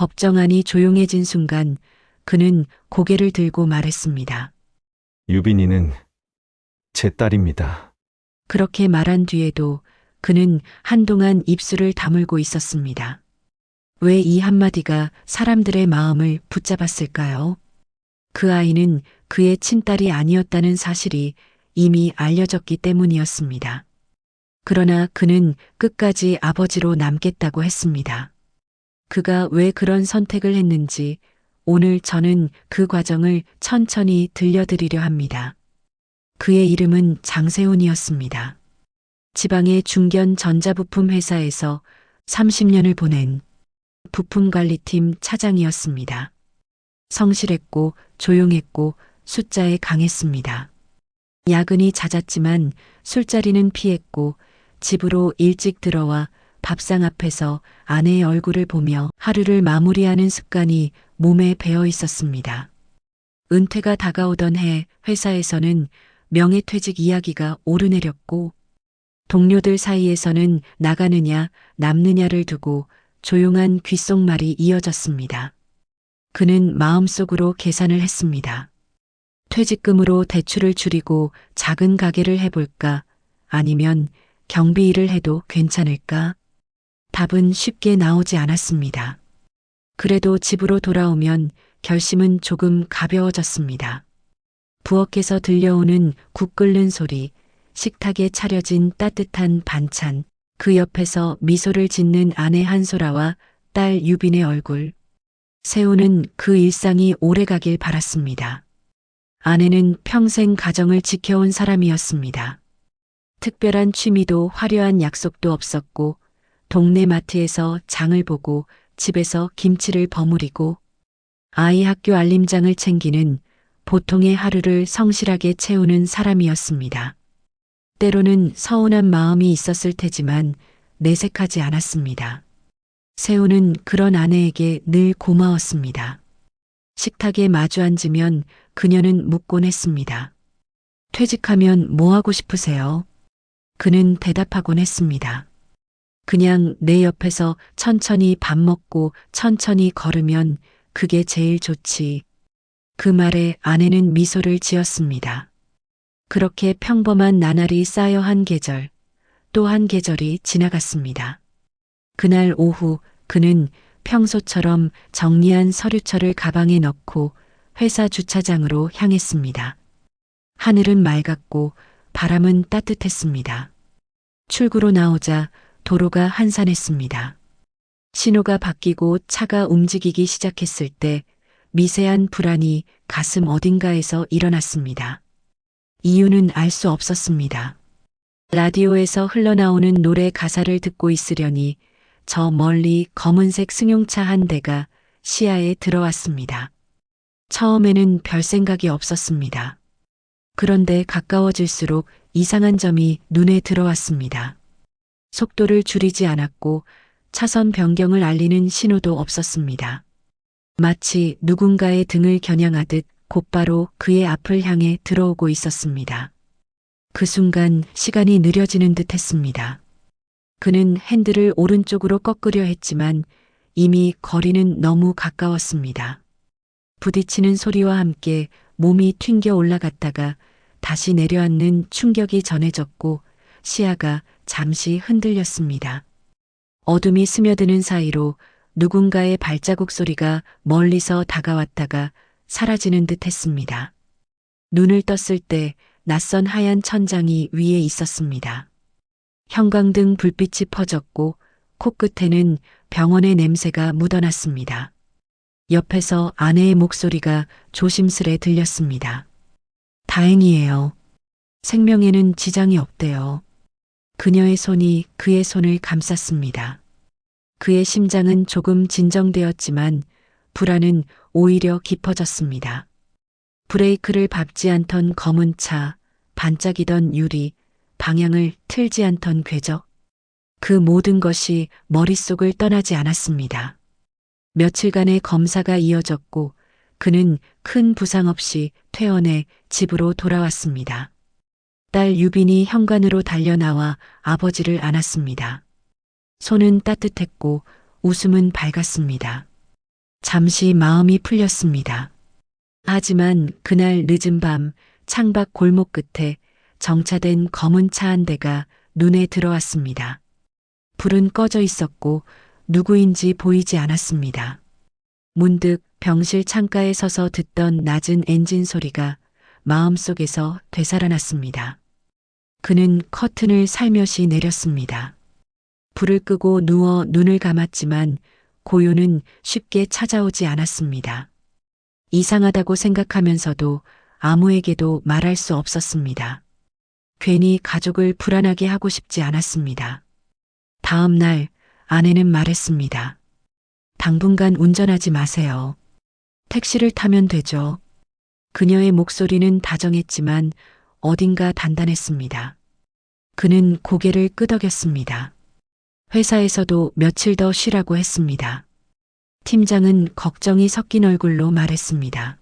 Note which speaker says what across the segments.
Speaker 1: 법정안이 조용해진 순간 그는 고개를 들고 말했습니다.
Speaker 2: 유빈이는 제 딸입니다.
Speaker 1: 그렇게 말한 뒤에도 그는 한동안 입술을 다물고 있었습니다. 왜 이 한마디가 사람들의 마음을 붙잡았을까요? 그 아이는 그의 친딸이 아니었다는 사실이 이미 알려졌기 때문이었습니다. 그러나 그는 끝까지 아버지로 남겠다고 했습니다. 그가 왜 그런 선택을 했는지 오늘 저는 그 과정을 천천히 들려드리려 합니다. 그의 이름은 장세훈이었습니다. 지방의 중견 전자부품 회사에서 30년을 보낸 부품관리팀 차장이었습니다. 성실했고 조용했고 숫자에 강했습니다. 야근이 잦았지만 술자리는 피했고 집으로 일찍 들어와 밥상 앞에서 아내의 얼굴을 보며 하루를 마무리하는 습관이 몸에 배어 있었습니다. 은퇴가 다가오던 해 회사에서는 명예퇴직 이야기가 오르내렸고 동료들 사이에서는 나가느냐 남느냐를 두고 조용한 귓속말이 이어졌습니다. 그는 마음속으로 계산을 했습니다. 퇴직금으로 대출을 줄이고 작은 가게를 해볼까? 아니면 경비 일을 해도 괜찮을까? 답은 쉽게 나오지 않았습니다. 그래도 집으로 돌아오면 결심은 조금 가벼워졌습니다. 부엌에서 들려오는 국 끓는 소리, 식탁에 차려진 따뜻한 반찬, 그 옆에서 미소를 짓는 아내 한소라와 딸 유빈의 얼굴. 세훈은 그 일상이 오래가길 바랐습니다. 아내는 평생 가정을 지켜온 사람이었습니다. 특별한 취미도 화려한 약속도 없었고 동네 마트에서 장을 보고 집에서 김치를 버무리고 아이 학교 알림장을 챙기는 보통의 하루를 성실하게 채우는 사람이었습니다. 때로는 서운한 마음이 있었을 테지만 내색하지 않았습니다. 세훈은 그런 아내에게 늘 고마웠습니다. 식탁에 마주 앉으면 그녀는 묻곤 했습니다. 퇴직하면 뭐 하고 싶으세요? 그는 대답하곤 했습니다. 그냥 내 옆에서 천천히 밥 먹고 천천히 걸으면 그게 제일 좋지. 그 말에 아내는 미소를 지었습니다. 그렇게 평범한 나날이 쌓여 한 계절, 또 한 계절이 지나갔습니다. 그날 오후 그는 평소처럼 정리한 서류철을 가방에 넣고 회사 주차장으로 향했습니다. 하늘은 맑았고 바람은 따뜻했습니다. 출구로 나오자 도로가 한산했습니다. 신호가 바뀌고 차가 움직이기 시작했을 때 미세한 불안이 가슴 어딘가에서 일어났습니다. 이유는 알 수 없었습니다. 라디오에서 흘러나오는 노래 가사를 듣고 있으려니 저 멀리 검은색 승용차 한 대가 시야에 들어왔습니다. 처음에는 별 생각이 없었습니다. 그런데 가까워질수록 이상한 점이 눈에 들어왔습니다. 속도를 줄이지 않았고 차선 변경을 알리는 신호도 없었습니다. 마치 누군가의 등을 겨냥하듯 곧바로 그의 앞을 향해 들어오고 있었습니다. 그 순간 시간이 느려지는 듯 했습니다. 그는 핸들을 오른쪽으로 꺾으려 했지만 이미 거리는 너무 가까웠습니다. 부딪히는 소리와 함께 몸이 튕겨 올라갔다가 다시 내려앉는 충격이 전해졌고 시야가 잠시 흔들렸습니다. 어둠이 스며드는 사이로 누군가의 발자국 소리가 멀리서 다가왔다가 사라지는 듯 했습니다. 눈을 떴을 때 낯선 하얀 천장이 위에 있었습니다. 형광등 불빛이 퍼졌고 코끝에는 병원의 냄새가 묻어났습니다. 옆에서 아내의 목소리가 조심스레 들렸습니다. 다행이에요. 생명에는 지장이 없대요. 그녀의 손이 그의 손을 감쌌습니다. 그의 심장은 조금 진정되었지만 불안은 오히려 깊어졌습니다. 브레이크를 밟지 않던 검은 차, 반짝이던 유리, 방향을 틀지 않던 궤적. 그 모든 것이 머릿속을 떠나지 않았습니다. 며칠간의 검사가 이어졌고 그는 큰 부상 없이 퇴원해 집으로 돌아왔습니다. 딸 유빈이 현관으로 달려나와 아버지를 안았습니다. 손은 따뜻했고 웃음은 밝았습니다. 잠시 마음이 풀렸습니다. 하지만 그날 늦은 밤 창밖 골목 끝에 정차된 검은 차 한 대가 눈에 들어왔습니다. 불은 꺼져 있었고 누구인지 보이지 않았습니다. 문득 병실 창가에 서서 듣던 낮은 엔진 소리가 마음속에서 되살아났습니다. 그는 커튼을 살며시 내렸습니다. 불을 끄고 누워 눈을 감았지만 고요는 쉽게 찾아오지 않았습니다. 이상하다고 생각하면서도 아무에게도 말할 수 없었습니다. 괜히 가족을 불안하게 하고 싶지 않았습니다. 다음 날 아내는 말했습니다. 당분간 운전하지 마세요. 택시를 타면 되죠. 그녀의 목소리는 다정했지만 어딘가 단단했습니다. 그는 고개를 끄덕였습니다. 회사에서도 며칠 더 쉬라고 했습니다. 팀장은 걱정이 섞인 얼굴로 말했습니다.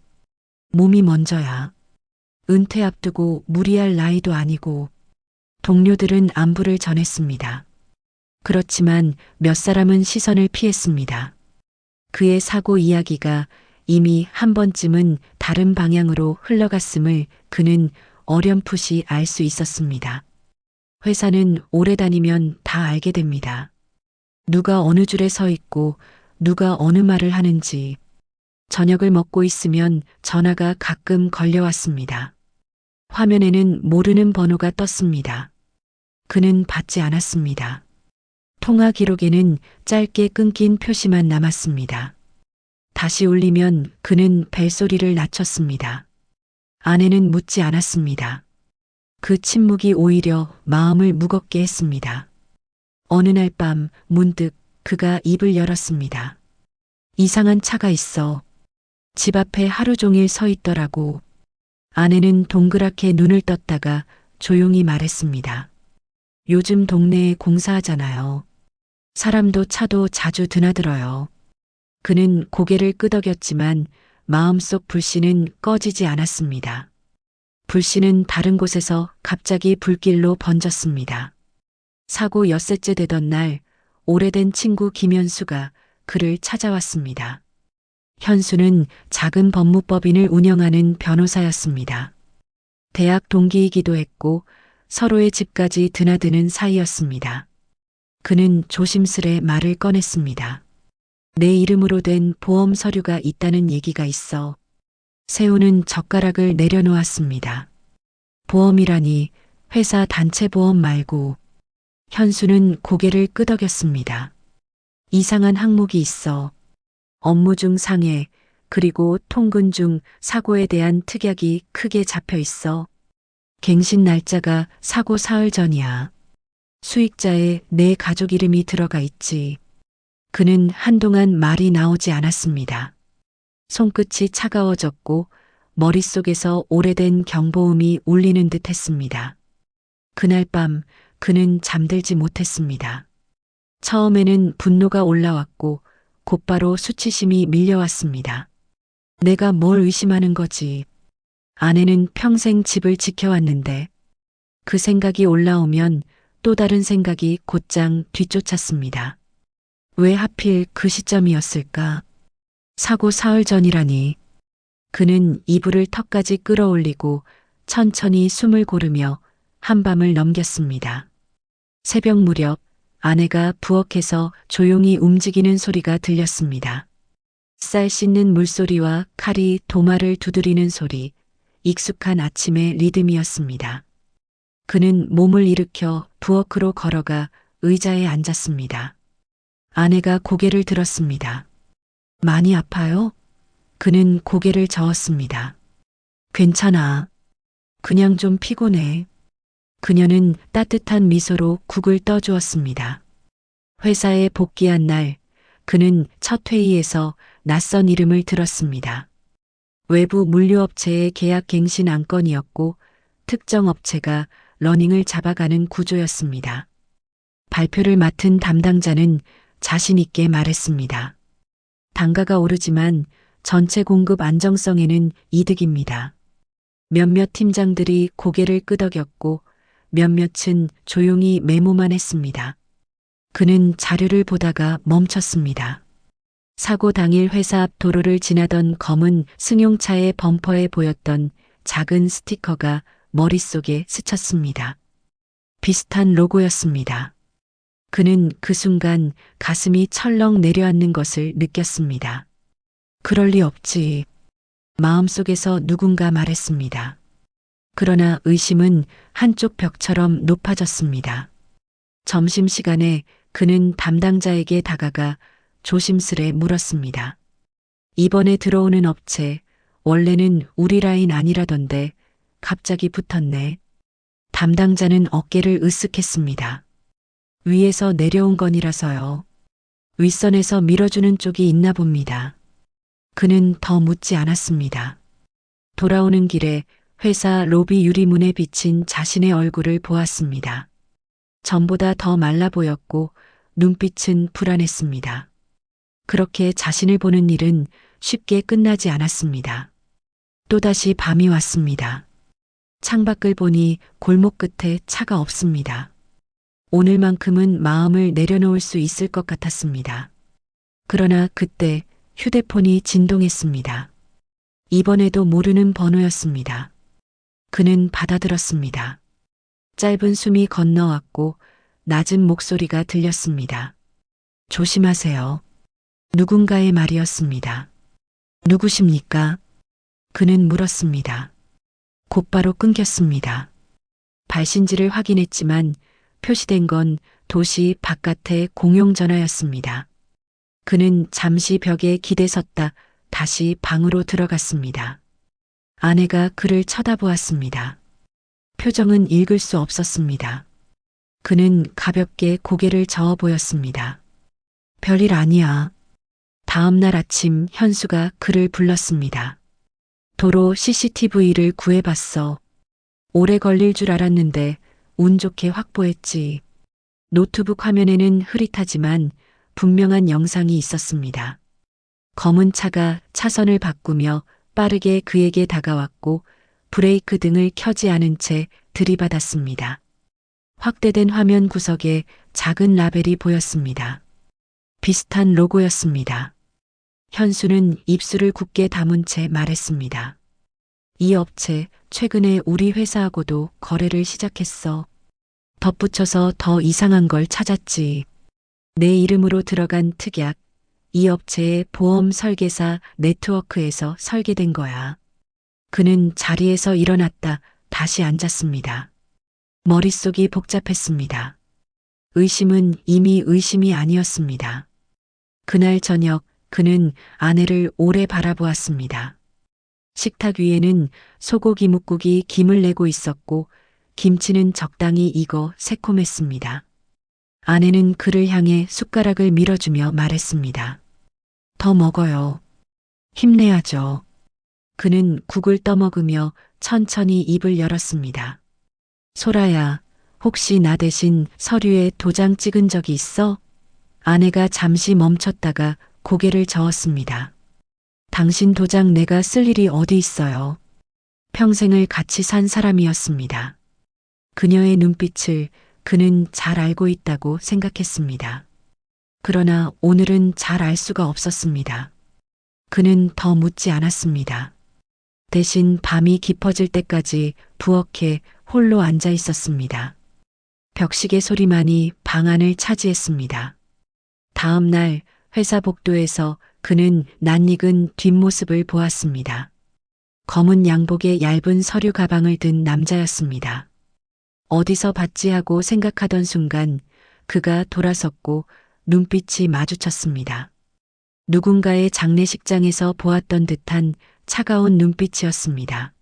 Speaker 1: 몸이 먼저야. 은퇴 앞두고 무리할 나이도 아니고. 동료들은 안부를 전했습니다. 그렇지만 몇 사람은 시선을 피했습니다. 그의 사고 이야기가 이미 한 번쯤은 다른 방향으로 흘러갔음을 그는 어렴풋이 알 수 있었습니다. 회사는 오래 다니면 다 알게 됩니다. 누가 어느 줄에 서 있고 누가 어느 말을 하는지. 저녁을 먹고 있으면 전화가 가끔 걸려왔습니다. 화면에는 모르는 번호가 떴습니다. 그는 받지 않았습니다. 통화 기록에는 짧게 끊긴 표시만 남았습니다. 다시 울리면 그는 벨소리를 낮췄습니다. 아내는 묻지 않았습니다. 그 침묵이 오히려 마음을 무겁게 했습니다. 어느 날 밤 문득 그가 입을 열었습니다. 이상한 차가 있어. 집 앞에 하루 종일 서 있더라고. 아내는 동그랗게 눈을 떴다가 조용히 말했습니다. 요즘 동네에 공사하잖아요. 사람도 차도 자주 드나들어요. 그는 고개를 끄덕였지만 마음속 불씨는 꺼지지 않았습니다. 불씨는 다른 곳에서 갑자기 불길로 번졌습니다. 사고 엿새째 되던 날 오래된 친구 김현수가 그를 찾아왔습니다. 현수는 작은 법무법인을 운영하는 변호사였습니다. 대학 동기이기도 했고 서로의 집까지 드나드는 사이였습니다. 그는 조심스레 말을 꺼냈습니다. 내 이름으로 된 보험 서류가 있다는 얘기가 있어. 세우는 젓가락을 내려놓았습니다. 보험이라니 회사 단체 보험 말고. 현수는 고개를 끄덕였습니다. 이상한 항목이 있어. 업무 중 상해, 그리고 통근 중 사고에 대한 특약이 크게 잡혀 있어. 갱신 날짜가 사고 사흘 전이야. 수익자에 내 가족 이름이 들어가 있지. 그는 한동안 말이 나오지 않았습니다. 손끝이 차가워졌고 머릿속에서 오래된 경보음이 울리는 듯 했습니다. 그날 밤 그는 잠들지 못했습니다. 처음에는 분노가 올라왔고 곧바로 수치심이 밀려왔습니다. 내가 뭘 의심하는 거지. 아내는 평생 집을 지켜왔는데. 그 생각이 올라오면 또 다른 생각이 곧장 뒤쫓았습니다. 왜 하필 그 시점이었을까? 사고 사흘 전이라니. 그는 이불을 턱까지 끌어올리고 천천히 숨을 고르며 한밤을 넘겼습니다. 새벽 무렵 아내가 부엌에서 조용히 움직이는 소리가 들렸습니다. 쌀 씻는 물소리와 칼이 도마를 두드리는 소리, 익숙한 아침의 리듬이었습니다. 그는 몸을 일으켜 부엌으로 걸어가 의자에 앉았습니다. 아내가 고개를 들었습니다. 많이 아파요? 그는 고개를 저었습니다. 괜찮아. 그냥 좀 피곤해. 그녀는 따뜻한 미소로 국을 떠주었습니다. 회사에 복귀한 날, 그는 첫 회의에서 낯선 이름을 들었습니다. 외부 물류업체의 계약 갱신 안건이었고 특정 업체가 러닝을 잡아가는 구조였습니다. 발표를 맡은 담당자는 자신 있게 말했습니다. 단가가 오르지만 전체 공급 안정성에는 이득입니다. 몇몇 팀장들이 고개를 끄덕였고 몇몇은 조용히 메모만 했습니다. 그는 자료를 보다가 멈췄습니다. 사고 당일 회사 앞 도로를 지나던 검은 승용차의 범퍼에 보였던 작은 스티커가 머릿속에 스쳤습니다. 비슷한 로고였습니다. 그는 그 순간 가슴이 철렁 내려앉는 것을 느꼈습니다. 그럴 리 없지. 마음속에서 누군가 말했습니다. 그러나 의심은 한쪽 벽처럼 높아졌습니다. 점심시간에 그는 담당자에게 다가가 조심스레 물었습니다. 이번에 들어오는 업체, 원래는 우리 라인 아니라던데 갑자기 붙었네. 담당자는 어깨를 으쓱했습니다. 위에서 내려온 건이라서요. 윗선에서 밀어주는 쪽이 있나 봅니다. 그는 더 묻지 않았습니다. 돌아오는 길에 회사 로비 유리문에 비친 자신의 얼굴을 보았습니다. 전보다 더 말라 보였고 눈빛은 불안했습니다. 그렇게 자신을 보는 일은 쉽게 끝나지 않았습니다. 또다시 밤이 왔습니다. 창밖을 보니 골목 끝에 차가 없습니다. 오늘만큼은 마음을 내려놓을 수 있을 것 같았습니다. 그러나 그때 휴대폰이 진동했습니다. 이번에도 모르는 번호였습니다. 그는 받아들었습니다. 짧은 숨이 건너왔고 낮은 목소리가 들렸습니다. 조심하세요. 누군가의 말이었습니다. 누구십니까? 그는 물었습니다. 곧바로 끊겼습니다. 발신지를 확인했지만 표시된 건 도시 바깥의 공용전화였습니다. 그는 잠시 벽에 기대섰다 다시 방으로 들어갔습니다. 아내가 그를 쳐다보았습니다. 표정은 읽을 수 없었습니다. 그는 가볍게 고개를 저어 보였습니다. 별일 아니야. 다음 날 아침 현수가 그를 불렀습니다. 도로 CCTV를 구해봤어. 오래 걸릴 줄 알았는데 운 좋게 확보했지. 노트북 화면에는 흐릿하지만 분명한 영상이 있었습니다. 검은 차가 차선을 바꾸며 빠르게 그에게 다가왔고 브레이크 등을 켜지 않은 채 들이받았습니다. 확대된 화면 구석에 작은 라벨이 보였습니다. 비슷한 로고였습니다. 현수는 입술을 굳게 다문 채 말했습니다. 이 업체 최근에 우리 회사하고도 거래를 시작했어. 덧붙여서 더 이상한 걸 찾았지. 내 이름으로 들어간 특약, 이 업체의 보험 설계사 네트워크에서 설계된 거야. 그는 자리에서 일어났다 다시 앉았습니다. 머릿속이 복잡했습니다. 의심은 이미 의심이 아니었습니다. 그날 저녁 그는 아내를 오래 바라보았습니다. 식탁 위에는 소고기 묵국이 김을 내고 있었고 김치는 적당히 익어 새콤했습니다. 아내는 그를 향해 숟가락을 밀어주며 말했습니다. 더 먹어요. 힘내야죠. 그는 국을 떠먹으며 천천히 입을 열었습니다. 소라야, 혹시 나 대신 서류에 도장 찍은 적이 있어? 아내가 잠시 멈췄다가 고개를 저었습니다. 당신 도장 내가 쓸 일이 어디 있어요? 평생을 같이 산 사람이었습니다. 그녀의 눈빛을 그는 잘 알고 있다고 생각했습니다. 그러나 오늘은 잘 알 수가 없었습니다. 그는 더 묻지 않았습니다. 대신 밤이 깊어질 때까지 부엌에 홀로 앉아 있었습니다. 벽시계 소리만이 방 안을 차지했습니다. 다음 날 회사 복도에서 그는 낯익은 뒷모습을 보았습니다. 검은 양복에 얇은 서류 가방을 든 남자였습니다. 어디서 봤지 하고 생각하던 순간 그가 돌아섰고 눈빛이 마주쳤습니다. 누군가의 장례식장에서 보았던 듯한 차가운 눈빛이었습니다.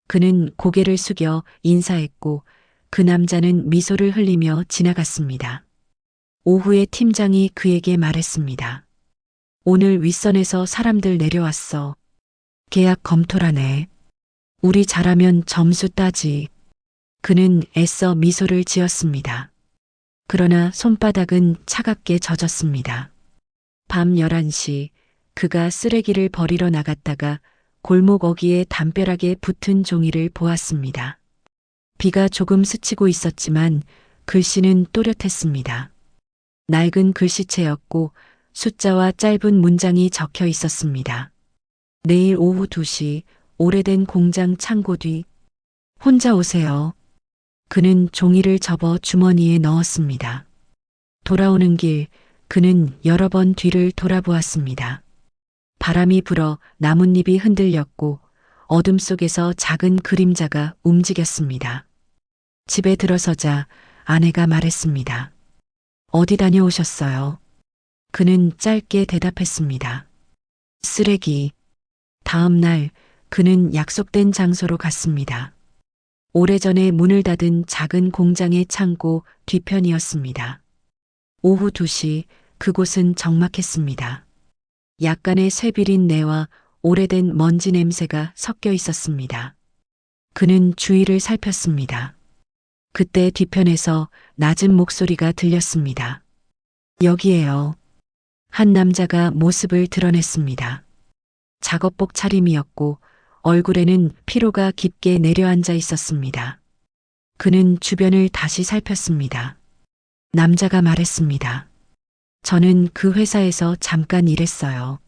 Speaker 1: 그는 고개를 숙여 인사했고 그 남자는 미소를 흘리며 지나갔습니다. 오후에 팀장이 그에게 말했습니다. 오늘 윗선에서 사람들 내려왔어. 계약 검토라네. 우리 잘하면 점수 따지. 그는 애써 미소를 지었습니다. 그러나 손바닥은 차갑게 젖었습니다. 밤 11시 그가 쓰레기를 버리러 나갔다가 골목 어귀에 담벼락에 붙은 종이를 보았습니다. 비가 조금 스치고 있었지만 글씨는 또렷했습니다. 낡은 글씨체였고 숫자와 짧은 문장이 적혀 있었습니다. 내일 오후 2시 오래된 공장 창고 뒤. 혼자 오세요. 그는 종이를 접어 주머니에 넣었습니다. 돌아오는 길 그는 여러 번 뒤를 돌아보았습니다. 바람이 불어 나뭇잎이 흔들렸고 어둠 속에서 작은 그림자가 움직였습니다. 집에 들어서자 아내가 말했습니다. 어디 다녀오셨어요? 그는 짧게 대답했습니다. 쓰레기. 다음 날 그는 약속된 장소로 갔습니다. 오래전에 문을 닫은 작은 공장의 창고 뒤편이었습니다. 오후 2시 그곳은 적막했습니다. 약간의 쇠비린 내와 오래된 먼지 냄새가 섞여 있었습니다. 그는 주위를 살폈습니다. 그때 뒤편에서 낮은 목소리가 들렸습니다. 여기에요. 한 남자가 모습을 드러냈습니다. 작업복 차림이었고 얼굴에는 피로가 깊게 내려앉아 있었습니다. 그는 주변을 다시 살폈습니다. 남자가 말했습니다. 저는 그 회사에서 잠깐 일했어요.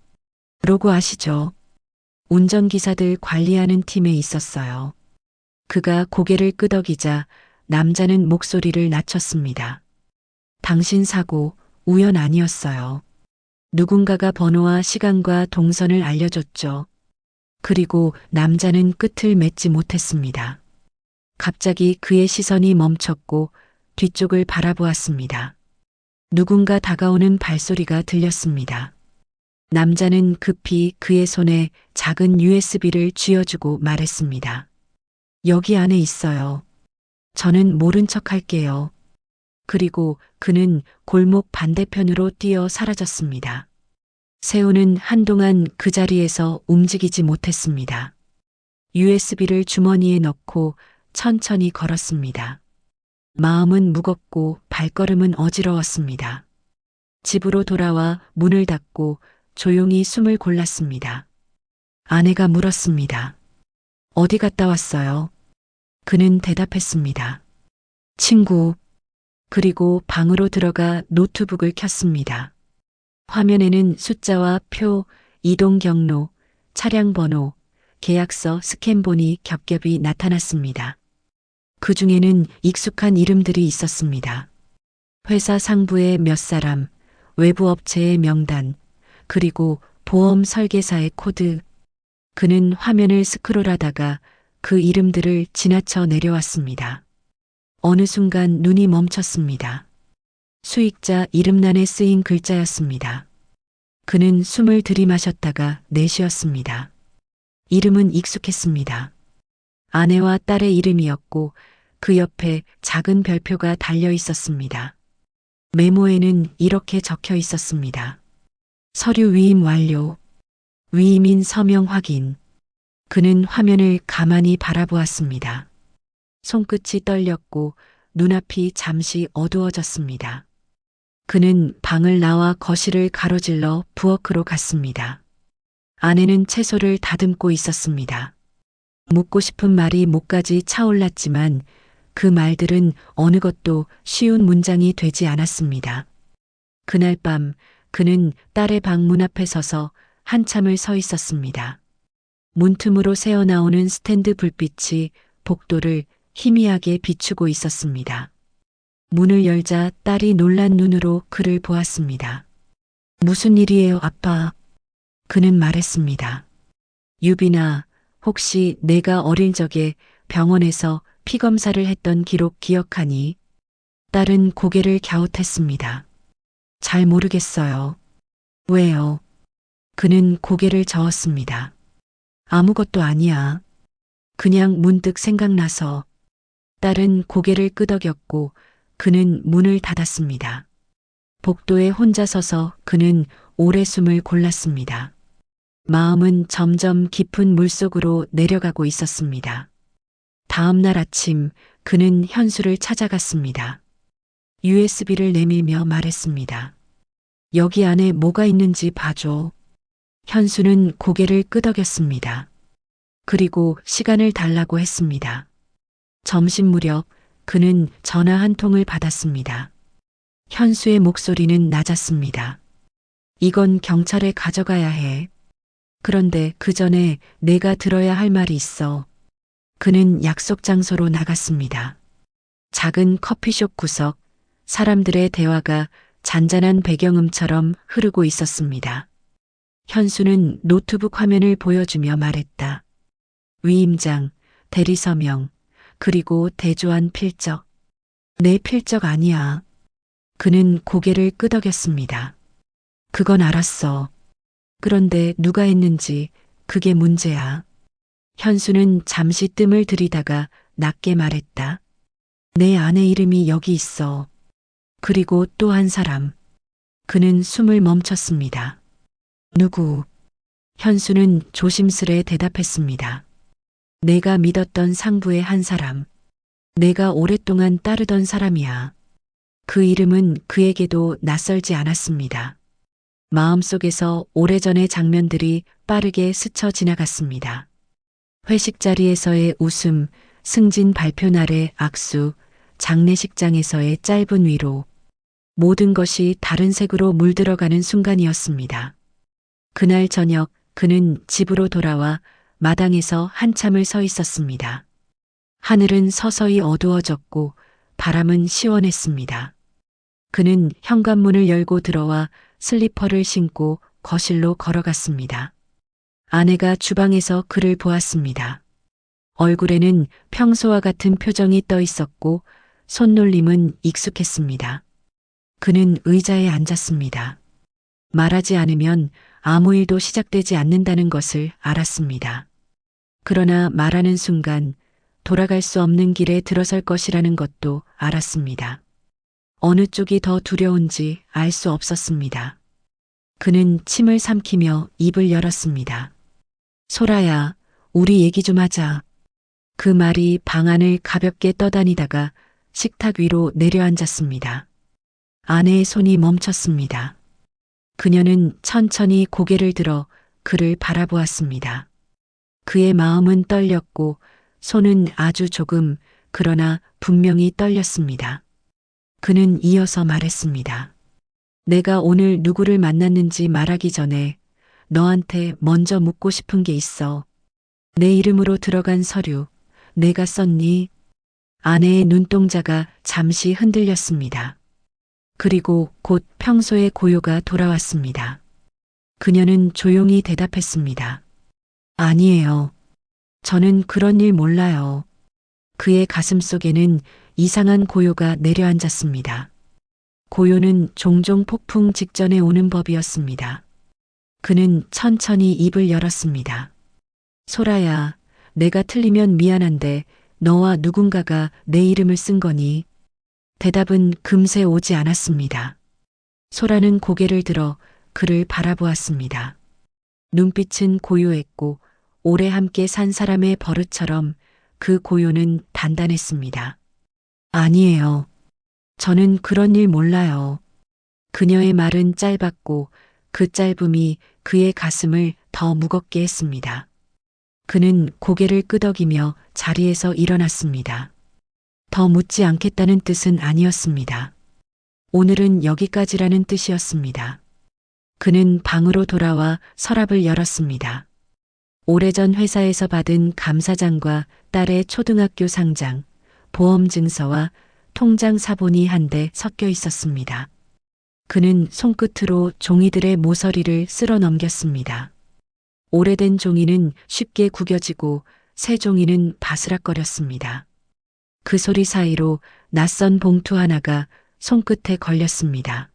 Speaker 1: 로고 아시죠? 운전기사들 관리하는 팀에 있었어요. 그가 고개를 끄덕이자 남자는 목소리를 낮췄습니다. 당신 사고 우연 아니었어요. 누군가가 번호와 시간과 동선을 알려줬죠. 그리고 남자는 끝을 맺지 못했습니다. 갑자기 그의 시선이 멈췄고 뒤쪽을 바라보았습니다. 누군가 다가오는 발소리가 들렸습니다. 남자는 급히 그의 손에 작은 USB를 쥐어주고 말했습니다. 여기 안에 있어요. 저는 모른 척 할게요. 그리고 그는 골목 반대편으로 뛰어 사라졌습니다. 세우는 한동안 그 자리에서 움직이지 못했습니다. USB를 주머니에 넣고 천천히 걸었습니다. 마음은 무겁고 발걸음은 어지러웠습니다. 집으로 돌아와 문을 닫고 조용히 숨을 골랐습니다. 아내가 물었습니다. 어디 갔다 왔어요? 그는 대답했습니다. 친구. 그리고 방으로 들어가 노트북을 켰습니다. 화면에는 숫자와 표, 이동 경로, 차량 번호, 계약서 스캔본이 겹겹이 나타났습니다. 그 중에는 익숙한 이름들이 있었습니다. 회사 상부의 몇 사람, 외부 업체의 명단, 그리고 보험 설계사의 코드. 그는 화면을 스크롤하다가 그 이름들을 지나쳐 내려왔습니다. 어느 순간 눈이 멈췄습니다. 수익자 이름란에 쓰인 글자였습니다. 그는 숨을 들이마셨다가 내쉬었습니다. 이름은 익숙했습니다. 아내와 딸의 이름이었고 그 옆에 작은 별표가 달려 있었습니다. 메모에는 이렇게 적혀 있었습니다. 서류 위임 완료. 위임인 서명 확인. 그는 화면을 가만히 바라보았습니다. 손끝이 떨렸고 눈앞이 잠시 어두워졌습니다. 그는 방을 나와 거실을 가로질러 부엌으로 갔습니다. 아내는 채소를 다듬고 있었습니다. 묻고 싶은 말이 목까지 차올랐지만 그 말들은 어느 것도 쉬운 문장이 되지 않았습니다. 그날 밤 그는 딸의 방 문 앞에 서서 한참을 서 있었습니다. 문틈으로 새어나오는 스탠드 불빛이 복도를 희미하게 비추고 있었습니다. 문을 열자 딸이 놀란 눈으로 그를 보았습니다. 무슨 일이에요, 아빠? 그는 말했습니다. 유빈아, 혹시 내가 어릴 적에 병원에서 피 검사를 했던 기록 기억하니? 딸은 고개를 갸웃했습니다. 잘 모르겠어요. 왜요? 그는 고개를 저었습니다. 아무것도 아니야. 그냥 문득 생각나서. 딸은 고개를 끄덕였고 그는 문을 닫았습니다. 복도에 혼자 서서 그는 오래 숨을 골랐습니다. 마음은 점점 깊은 물속으로 내려가고 있었습니다. 다음 날 아침 그는 현수를 찾아갔습니다. USB를 내밀며 말했습니다. 여기 안에 뭐가 있는지 봐줘. 현수는 고개를 끄덕였습니다. 그리고 시간을 달라고 했습니다. 점심 무렵 그는 전화 한 통을 받았습니다. 현수의 목소리는 낮았습니다. 이건 경찰에 가져가야 해. 그런데 그 전에 내가 들어야 할 말이 있어. 그는 약속 장소로 나갔습니다. 작은 커피숍 구석, 사람들의 대화가 잔잔한 배경음처럼 흐르고 있었습니다. 현수는 노트북 화면을 보여주며 말했다. 위임장, 대리서명, 그리고 대조한 필적. 내 필적 아니야. 그는 고개를 끄덕였습니다. 그건 알았어. 그런데 누가 했는지 그게 문제야. 현수는 잠시 뜸을 들이다가 낮게 말했다. 내 아내 이름이 여기 있어. 그리고 또 한 사람. 그는 숨을 멈췄습니다. 누구? 현수는 조심스레 대답했습니다. 내가 믿었던 상부의 한 사람. 내가 오랫동안 따르던 사람이야. 그 이름은 그에게도 낯설지 않았습니다. 마음속에서 오래전의 장면들이 빠르게 스쳐 지나갔습니다. 회식 자리에서의 웃음, 승진 발표 날의 악수, 장례식장에서의 짧은 위로. 모든 것이 다른 색으로 물들어가는 순간이었습니다. 그날 저녁 그는 집으로 돌아와 마당에서 한참을 서 있었습니다. 하늘은 서서히 어두워졌고 바람은 시원했습니다. 그는 현관문을 열고 들어와 슬리퍼를 신고 거실로 걸어갔습니다. 아내가 주방에서 그를 보았습니다. 얼굴에는 평소와 같은 표정이 떠 있었고 손놀림은 익숙했습니다. 그는 의자에 앉았습니다. 말하지 않으면 아무 일도 시작되지 않는다는 것을 알았습니다. 그러나 말하는 순간 돌아갈 수 없는 길에 들어설 것이라는 것도 알았습니다. 어느 쪽이 더 두려운지 알 수 없었습니다. 그는 침을 삼키며 입을 열었습니다. 소라야, 우리 얘기 좀 하자. 그 말이 방 안을 가볍게 떠다니다가 식탁 위로 내려앉았습니다. 아내의 손이 멈췄습니다. 그녀는 천천히 고개를 들어 그를 바라보았습니다. 그의 마음은 떨렸고 손은 아주 조금, 그러나 분명히 떨렸습니다. 그는 이어서 말했습니다. 내가 오늘 누구를 만났는지 말하기 전에 너한테 먼저 묻고 싶은 게 있어. 내 이름으로 들어간 서류, 내가 썼니? 아내의 눈동자가 잠시 흔들렸습니다. 그리고 곧 평소의 고요가 돌아왔습니다. 그녀는 조용히 대답했습니다. 아니에요. 저는 그런 일 몰라요. 그의 가슴 속에는 이상한 고요가 내려앉았습니다. 고요는 종종 폭풍 직전에 오는 법이었습니다. 그는 천천히 입을 열었습니다. 소라야, 내가 틀리면 미안한데 너와 누군가가 내 이름을 쓴 거니? 대답은 금세 오지 않았습니다. 소라는 고개를 들어 그를 바라보았습니다. 눈빛은 고요했고 오래 함께 산 사람의 버릇처럼 그 고요는 단단했습니다. 아니에요. 저는 그런 일 몰라요. 그녀의 말은 짧았고 그 짧음이 그의 가슴을 더 무겁게 했습니다. 그는 고개를 끄덕이며 자리에서 일어났습니다. 더 묻지 않겠다는 뜻은 아니었습니다. 오늘은 여기까지라는 뜻이었습니다. 그는 방으로 돌아와 서랍을 열었습니다. 오래전 회사에서 받은 감사장과 딸의 초등학교 상장, 보험증서와 통장 사본이 한데 섞여 있었습니다. 그는 손끝으로 종이들의 모서리를 쓸어 넘겼습니다. 오래된 종이는 쉽게 구겨지고 새 종이는 바스락거렸습니다. 그 소리 사이로 낯선 봉투 하나가 손끝에 걸렸습니다.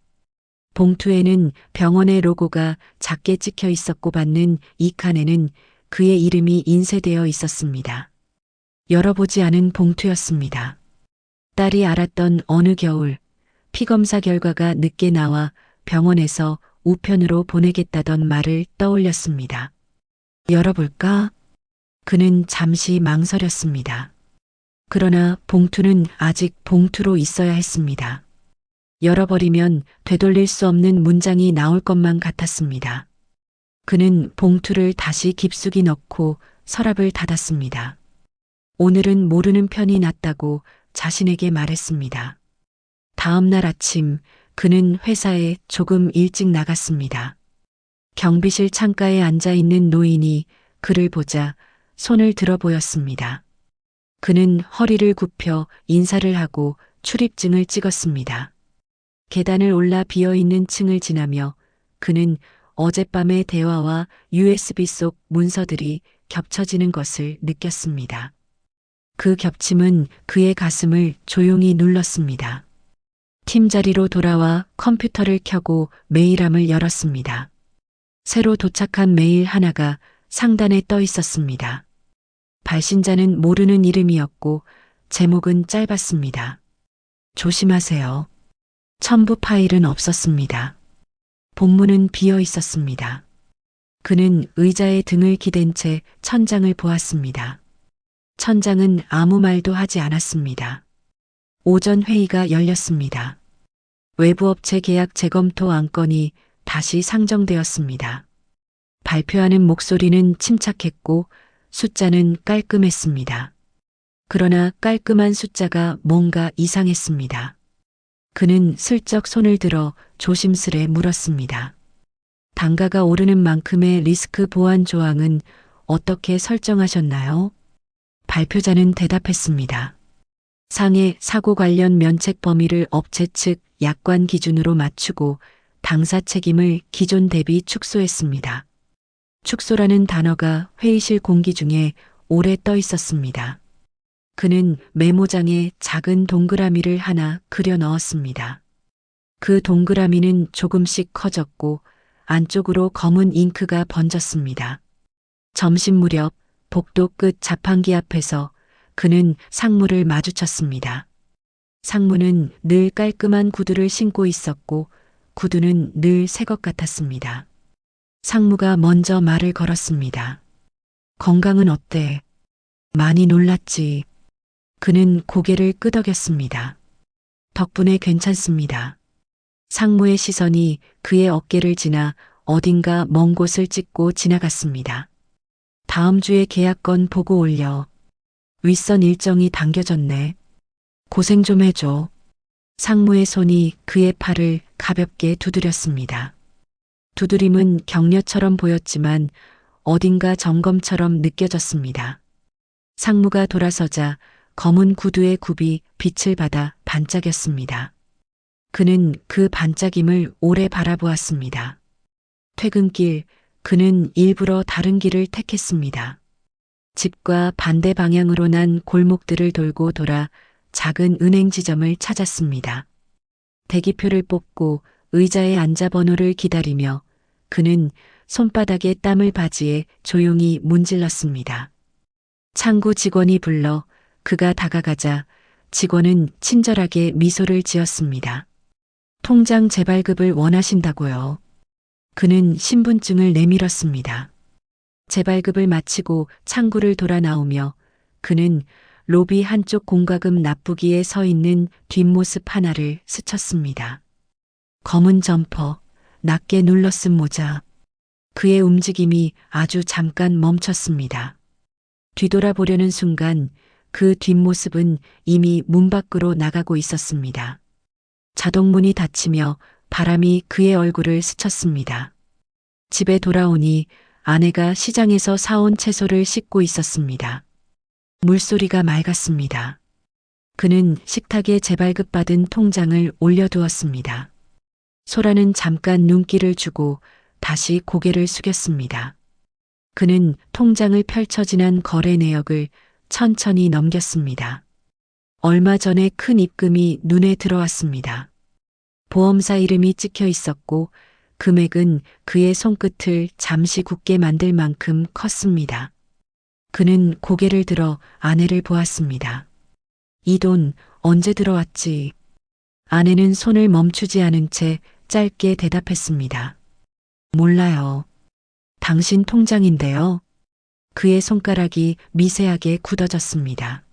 Speaker 1: 봉투에는 병원의 로고가 작게 찍혀 있었고 받는 이 칸에는 그의 이름이 인쇄되어 있었습니다. 열어보지 않은 봉투였습니다. 딸이 알았던 어느 겨울 피검사 결과가 늦게 나와 병원에서 우편으로 보내겠다던 말을 떠올렸습니다. 열어볼까? 그는 잠시 망설였습니다. 그러나 봉투는 아직 봉투로 있어야 했습니다. 열어버리면 되돌릴 수 없는 문장이 나올 것만 같았습니다. 그는 봉투를 다시 깊숙이 넣고 서랍을 닫았습니다. 오늘은 모르는 편이 낫다고 자신에게 말했습니다. 다음 날 아침 그는 회사에 조금 일찍 나갔습니다. 경비실 창가에 앉아 있는 노인이 그를 보자 손을 들어 보였습니다. 그는 허리를 굽혀 인사를 하고 출입증을 찍었습니다. 계단을 올라 비어있는 층을 지나며 그는 어젯밤의 대화와 USB 속 문서들이 겹쳐지는 것을 느꼈습니다. 그 겹침은 그의 가슴을 조용히 눌렀습니다. 팀자리로 돌아와 컴퓨터를 켜고 메일함을 열었습니다. 새로 도착한 메일 하나가 상단에 떠 있었습니다. 발신자는 모르는 이름이었고 제목은 짧았습니다. 조심하세요. 첨부 파일은 없었습니다. 본문은 비어 있었습니다. 그는 의자에 등을 기댄 채 천장을 보았습니다. 천장은 아무 말도 하지 않았습니다. 오전 회의가 열렸습니다. 외부업체 계약 재검토 안건이 다시 상정되었습니다. 발표하는 목소리는 침착했고 숫자는 깔끔했습니다. 그러나 깔끔한 숫자가 뭔가 이상했습니다. 그는 슬쩍 손을 들어 조심스레 물었습니다. 단가가 오르는 만큼의 리스크 보완 조항은 어떻게 설정하셨나요? 발표자는 대답했습니다. 상해 사고 관련 면책 범위를 업체 측 약관 기준으로 맞추고 당사 책임을 기존 대비 축소했습니다. 축소라는 단어가 회의실 공기 중에 오래 떠 있었습니다. 그는 메모장에 작은 동그라미를 하나 그려 넣었습니다. 그 동그라미는 조금씩 커졌고 안쪽으로 검은 잉크가 번졌습니다. 점심 무렵 복도 끝 자판기 앞에서 그는 상무를 마주쳤습니다. 상무는 늘 깔끔한 구두를 신고 있었고 구두는 늘 새 것 같았습니다. 상무가 먼저 말을 걸었습니다. 건강은 어때? 많이 놀랐지. 그는 고개를 끄덕였습니다. 덕분에 괜찮습니다. 상무의 시선이 그의 어깨를 지나 어딘가 먼 곳을 찍고 지나갔습니다. 다음 주에 계약건 보고 올려. 윗선 일정이 당겨졌네. 고생 좀 해줘. 상무의 손이 그의 팔을 가볍게 두드렸습니다. 두드림은 격려처럼 보였지만 어딘가 점검처럼 느껴졌습니다. 상무가 돌아서자 검은 구두의 굽이 빛을 받아 반짝였습니다. 그는 그 반짝임을 오래 바라보았습니다. 퇴근길 그는 일부러 다른 길을 택했습니다. 집과 반대 방향으로 난 골목들을 돌고 돌아 작은 은행 지점을 찾았습니다. 대기표를 뽑고 의자에 앉아 번호를 기다리며 그는 손바닥에 땀을 바지에 조용히 문질렀습니다. 창구 직원이 불러 그가 다가가자 직원은 친절하게 미소를 지었습니다. 통장 재발급을 원하신다고요. 그는 신분증을 내밀었습니다. 재발급을 마치고 창구를 돌아 나오며 그는 로비 한쪽 공과금 납부기에 서 있는 뒷모습 하나를 스쳤습니다. 검은 점퍼, 낮게 눌러쓴 모자. 그의 움직임이 아주 잠깐 멈췄습니다. 뒤돌아보려는 순간 그 뒷모습은 이미 문 밖으로 나가고 있었습니다. 자동문이 닫히며 바람이 그의 얼굴을 스쳤습니다. 집에 돌아오니 아내가 시장에서 사온 채소를 씻고 있었습니다. 물소리가 맑았습니다. 그는 식탁에 재발급받은 통장을 올려두었습니다. 소라는 잠깐 눈길을 주고 다시 고개를 숙였습니다. 그는 통장을 펼쳐 지난 거래 내역을 천천히 넘겼습니다. 얼마 전에 큰 입금이 눈에 들어왔습니다. 보험사 이름이 찍혀 있었고 금액은 그의 손끝을 잠시 굳게 만들 만큼 컸습니다. 그는 고개를 들어 아내를 보았습니다. 이 돈 언제 들어왔지? 아내는 손을 멈추지 않은 채 짧게 대답했습니다. 몰라요. 당신 통장인데요. 그의 손가락이 미세하게 굳어졌습니다.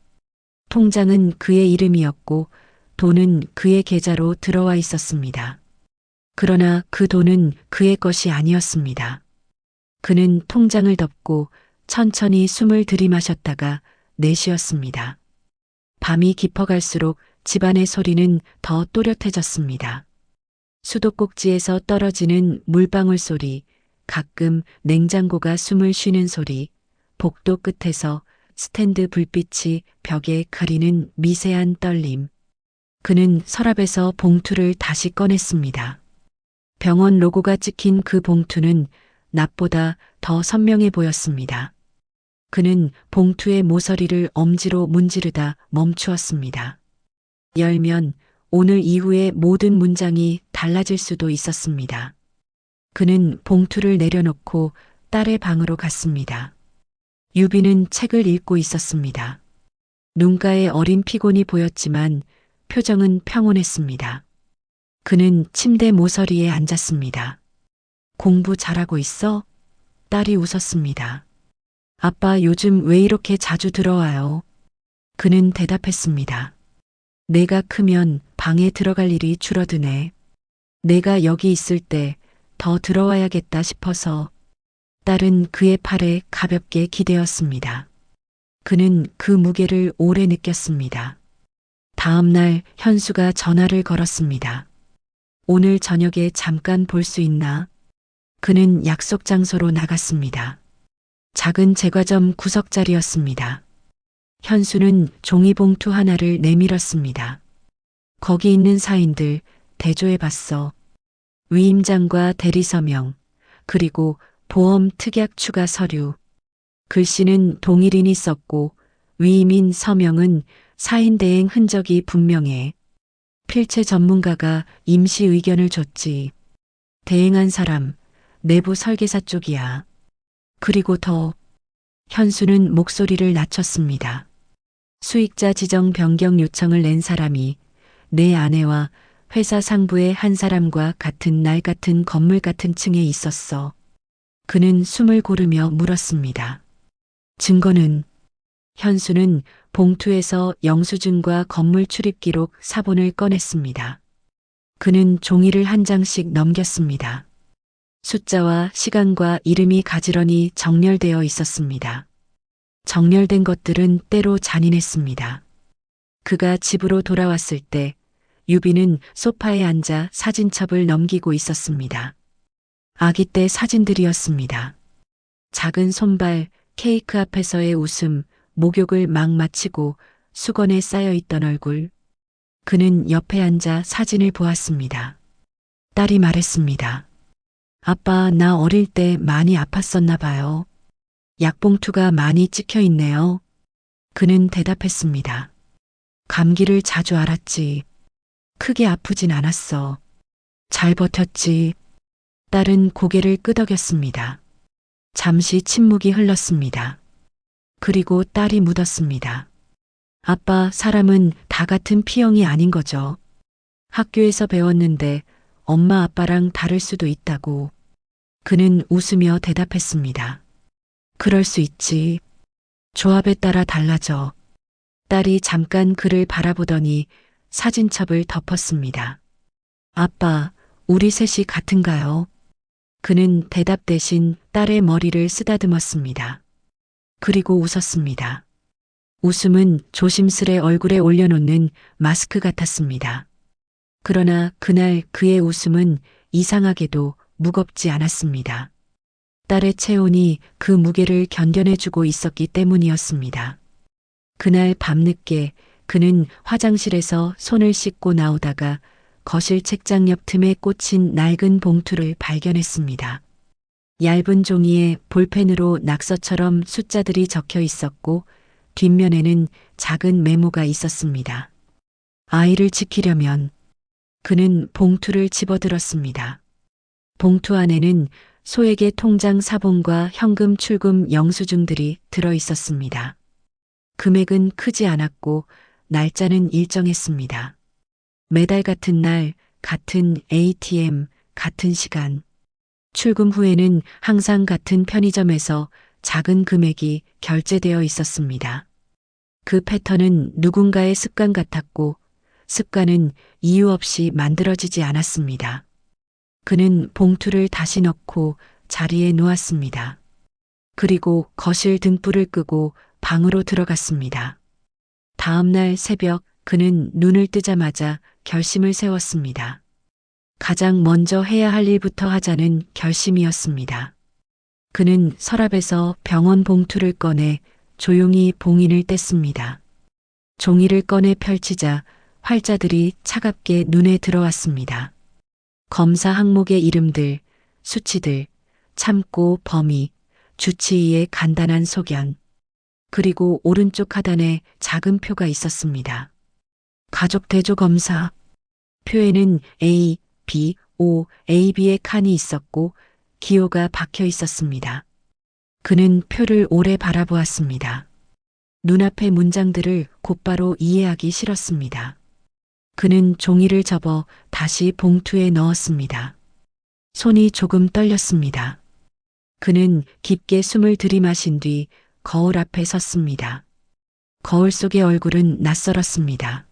Speaker 1: 통장은 그의 이름이었고 돈은 그의 계좌로 들어와 있었습니다. 그러나 그 돈은 그의 것이 아니었습니다. 그는 통장을 덮고 천천히 숨을 들이마셨다가 내쉬었습니다. 밤이 깊어갈수록 집안의 소리는 더 또렷해졌습니다. 수도꼭지에서 떨어지는 물방울 소리, 가끔 냉장고가 숨을 쉬는 소리, 복도 끝에서 스탠드 불빛이 벽에 가리는 미세한 떨림. 그는 서랍에서 봉투를 다시 꺼냈습니다. 병원 로고가 찍힌 그 봉투는 낯보다 더 선명해 보였습니다. 그는 봉투의 모서리를 엄지로 문지르다 멈추었습니다. 열면 오늘 이후의 모든 문장이 달라질 수도 있었습니다. 그는 봉투를 내려놓고 딸의 방으로 갔습니다. 유비는 책을 읽고 있었습니다. 눈가에 어린 피곤이 보였지만 표정은 평온했습니다. 그는 침대 모서리에 앉았습니다. 공부 잘하고 있어? 딸이 웃었습니다. 아빠 요즘 왜 이렇게 자주 들어와요? 그는 대답했습니다. 내가 크면 방에 들어갈 일이 줄어드네. 내가 여기 있을 때 더 들어와야겠다 싶어서. 딸은 그의 팔에 가볍게 기대었습니다. 그는 그 무게를 오래 느꼈습니다. 다음 날 현수가 전화를 걸었습니다. 오늘 저녁에 잠깐 볼 수 있나? 그는 약속 장소로 나갔습니다. 작은 제과점 구석자리였습니다. 현수는 종이봉투 하나를 내밀었습니다. 거기 있는 사인들 대조해봤어. 위임장과 대리서명, 그리고 보험 특약 추가 서류. 글씨는 동일인이 썼고 위임인 서명은 사인 대행 흔적이 분명해. 필체 전문가가 임시 의견을 줬지. 대행한 사람, 내부 설계사 쪽이야. 그리고 더. 현수는 목소리를 낮췄습니다. 수익자 지정 변경 요청을 낸 사람이 내 아내와 회사 상부의 한 사람과 같은 날 같은 건물 같은 층에 있었어. 그는 숨을 고르며 물었습니다. 증거는? 현수는 봉투에서 영수증과 건물 출입 기록 사본을 꺼냈습니다. 그는 종이를 한 장씩 넘겼습니다. 숫자와 시간과 이름이 가지런히 정렬되어 있었습니다. 정렬된 것들은 때로 잔인했습니다. 그가 집으로 돌아왔을 때 유비는 소파에 앉아 사진첩을 넘기고 있었습니다. 아기 때 사진들이었습니다. 작은 손발, 케이크 앞에서의 웃음, 목욕을 막 마치고 수건에 쌓여있던 얼굴. 그는 옆에 앉아 사진을 보았습니다. 딸이 말했습니다. 아빠, 나 어릴 때 많이 아팠었나 봐요. 약봉투가 많이 찍혀 있네요. 그는 대답했습니다. 감기를 자주 앓았지. 크게 아프진 않았어. 잘 버텼지. 딸은 고개를 끄덕였습니다. 잠시 침묵이 흘렀습니다. 그리고 딸이 묻었습니다. 아빠, 사람은 다 같은 P형이 아닌 거죠. 학교에서 배웠는데 엄마 아빠랑 다를 수도 있다고. 그는 웃으며 대답했습니다. 그럴 수 있지. 조합에 따라 달라져. 딸이 잠깐 그를 바라보더니 사진첩을 덮었습니다. 아빠, 우리 셋이 같은가요? 그는 대답 대신 딸의 머리를 쓰다듬었습니다. 그리고 웃었습니다. 웃음은 조심스레 얼굴에 올려놓는 마스크 같았습니다. 그러나 그날 그의 웃음은 이상하게도 무겁지 않았습니다. 딸의 체온이 그 무게를 견뎌내주고 있었기 때문이었습니다. 그날 밤늦게 그는 화장실에서 손을 씻고 나오다가 거실 책장 옆 틈에 꽂힌 낡은 봉투를 발견했습니다. 얇은 종이에 볼펜으로 낙서처럼 숫자들이 적혀 있었고 뒷면에는 작은 메모가 있었습니다. 아이를 지키려면. 그는 봉투를 집어들었습니다. 봉투 안에는 소액의 통장 사본과 현금 출금 영수증들이 들어 있었습니다. 금액은 크지 않았고 날짜는 일정했습니다. 매달 같은 날, 같은 ATM, 같은 시간. 출금 후에는 항상 같은 편의점에서 작은 금액이 결제되어 있었습니다. 그 패턴은 누군가의 습관 같았고 습관은 이유 없이 만들어지지 않았습니다. 그는 봉투를 다시 넣고 자리에 놓았습니다. 그리고 거실 등불을 끄고 방으로 들어갔습니다. 다음 날 새벽 그는 눈을 뜨자마자 결심을 세웠습니다. 가장 먼저 해야 할 일부터 하자는 결심이었습니다. 그는 서랍에서 병원 봉투를 꺼내 조용히 봉인을 뗐습니다. 종이를 꺼내 펼치자 활자들이 차갑게 눈에 들어왔습니다. 검사 항목의 이름들, 수치들, 참고 범위, 주치의의 간단한 소견, 그리고 오른쪽 하단에 작은 표가 있었습니다. 가족 대조 검사. 표에는 A, B, O, AB의 칸이 있었고 기호가 박혀 있었습니다. 그는 표를 오래 바라보았습니다. 눈앞의 문장들을 곧바로 이해하기 싫었습니다. 그는 종이를 접어 다시 봉투에 넣었습니다. 손이 조금 떨렸습니다. 그는 깊게 숨을 들이마신 뒤 거울 앞에 섰습니다. 거울 속의 얼굴은 낯설었습니다.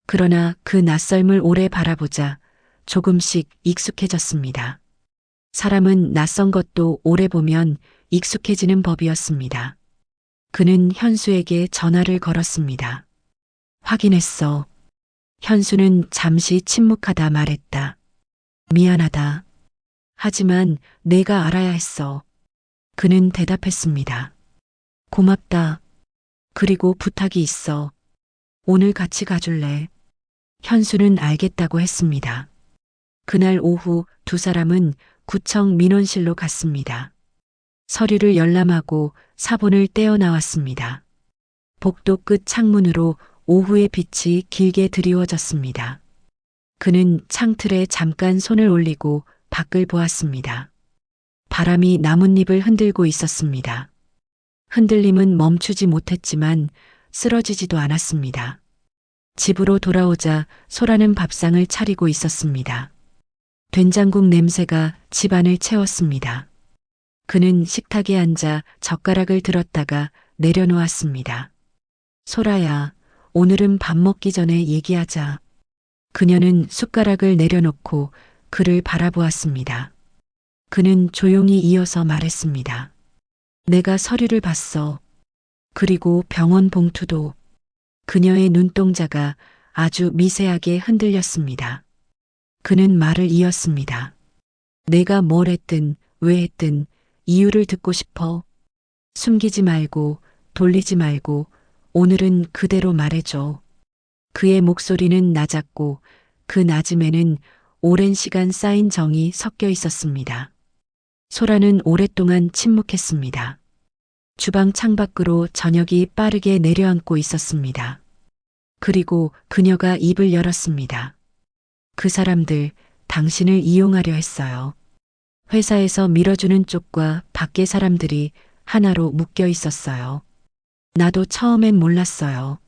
Speaker 1: 그러나 그 낯설음을 오래 바라보자 조금씩 익숙해졌습니다. 사람은 낯선 것도 오래 보면 익숙해지는 법이었습니다. 그는 현수에게 전화를 걸었습니다. 확인했어. 현수는 잠시 침묵하다 말했다. 미안하다. 하지만 내가 알아야 했어. 그는 대답했습니다. 고맙다. 그리고 부탁이 있어. 오늘 같이 가줄래? 현수는 알겠다고 했습니다. 그날 오후 두 사람은 구청 민원실로 갔습니다. 서류를 열람하고 사본을 떼어 나왔습니다. 복도 끝 창문으로 오후의 빛이 길게 드리워졌습니다. 그는 창틀에 잠깐 손을 올리고 밖을 보았습니다. 바람이 나뭇잎을 흔들고 있었습니다. 흔들림은 멈추지 못했지만 쓰러지지도 않았습니다. 집으로 돌아오자 소라는 밥상을 차리고 있었습니다. 된장국 냄새가 집안을 채웠습니다. 그는 식탁에 앉아 젓가락을 들었다가 내려놓았습니다. 소라야, 오늘은 밥 먹기 전에 얘기하자. 그녀는 숟가락을 내려놓고 그를 바라보았습니다. 그는 조용히 이어서 말했습니다. 내가 서류를 봤어. 그리고 병원 봉투도. 그녀의 눈동자가 아주 미세하게 흔들렸습니다. 그는 말을 이었습니다. 내가 뭘 했든 왜 했든 이유를 듣고 싶어. 숨기지 말고 돌리지 말고 오늘은 그대로 말해줘. 그의 목소리는 낮았고 그 낮음에는 오랜 시간 쌓인 정이 섞여 있었습니다. 소라는 오랫동안 침묵했습니다. 주방 창밖으로 저녁이 빠르게 내려앉고 있었습니다. 그리고 그녀가 입을 열었습니다. 그 사람들 당신을 이용하려 했어요. 회사에서 밀어주는 쪽과 밖의 사람들이 하나로 묶여 있었어요. 나도 처음엔 몰랐어요.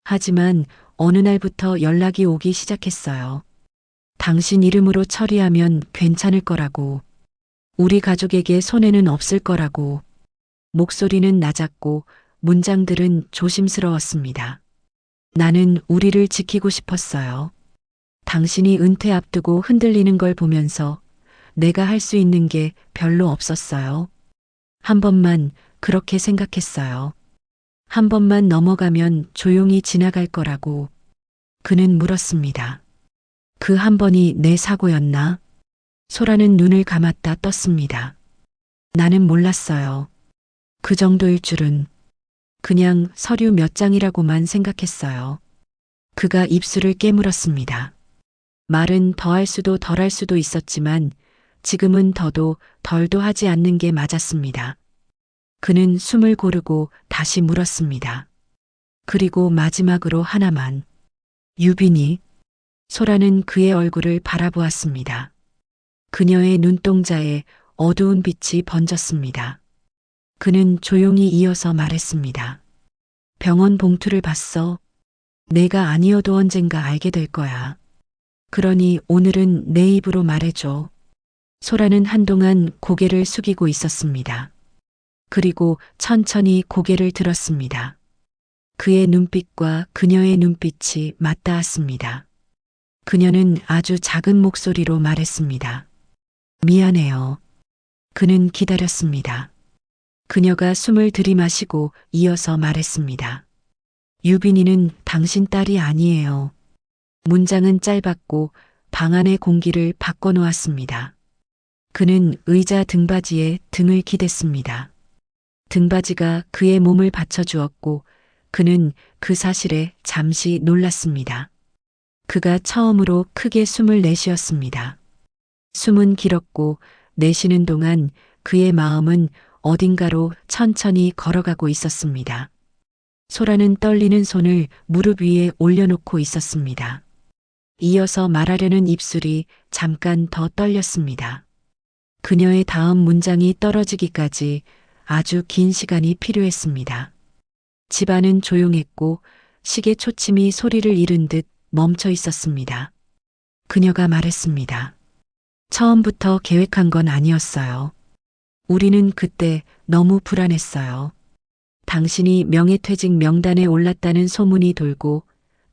Speaker 1: 하지만 어느 날부터 연락이 오기 시작했어요. 당신 이름으로 처리하면 괜찮을 거라고. 우리 가족에게 손해는 없을 거라고. 목소리는 낮았고 문장들은 조심스러웠습니다. 나는 우리를 지키고 싶었어요. 당신이 은퇴 앞두고 흔들리는 걸 보면서 내가 할 수 있는 게 별로 없었어요. 한 번만 그렇게 생각했어요. 한 번만 넘어가면 조용히 지나갈 거라고. 그는 물었습니다. 그 한 번이 내 사고였나? 소라는 눈을 감았다 떴습니다. 나는 몰랐어요. 그 정도일 줄은. 그냥 서류 몇 장이라고만 생각했어요. 그가 입술을 깨물었습니다. 말은 더할 수도 덜할 수도 있었지만 지금은 더도 덜도 하지 않는 게 맞았습니다. 그는 숨을 고르고 다시 물었습니다. 그리고 마지막으로 하나만. 유빈이. 소라는 그의 얼굴을 바라보았습니다. 그녀의 눈동자에 어두운 빛이 번졌습니다. 그는 조용히 이어서 말했습니다. 병원 봉투를 봤어. 내가 아니어도 언젠가 알게 될 거야. 그러니 오늘은 내 입으로 말해줘. 소라는 한동안 고개를 숙이고 있었습니다. 그리고 천천히 고개를 들었습니다. 그의 눈빛과 그녀의 눈빛이 맞닿았습니다. 그녀는 아주 작은 목소리로 말했습니다. 미안해요. 그는 기다렸습니다. 그녀가 숨을 들이마시고 이어서 말했습니다. 유빈이는 당신 딸이 아니에요. 문장은 짧았고 방 안의 공기를 바꿔놓았습니다. 그는 의자 등받이에 등을 기댔습니다. 등받이가 그의 몸을 받쳐주었고 그는 그 사실에 잠시 놀랐습니다. 그가 처음으로 크게 숨을 내쉬었습니다. 숨은 길었고 내쉬는 동안 그의 마음은 어딘가로 천천히 걸어가고 있었습니다. 소라는 떨리는 손을 무릎 위에 올려놓고 있었습니다. 이어서 말하려는 입술이 잠깐 더 떨렸습니다. 그녀의 다음 문장이 떨어지기까지 아주 긴 시간이 필요했습니다. 집안은 조용했고 시계 초침이 소리를 잃은 듯 멈춰 있었습니다. 그녀가 말했습니다. 처음부터 계획한 건 아니었어요. 우리는 그때 너무 불안했어요. 당신이 명예퇴직 명단에 올랐다는 소문이 돌고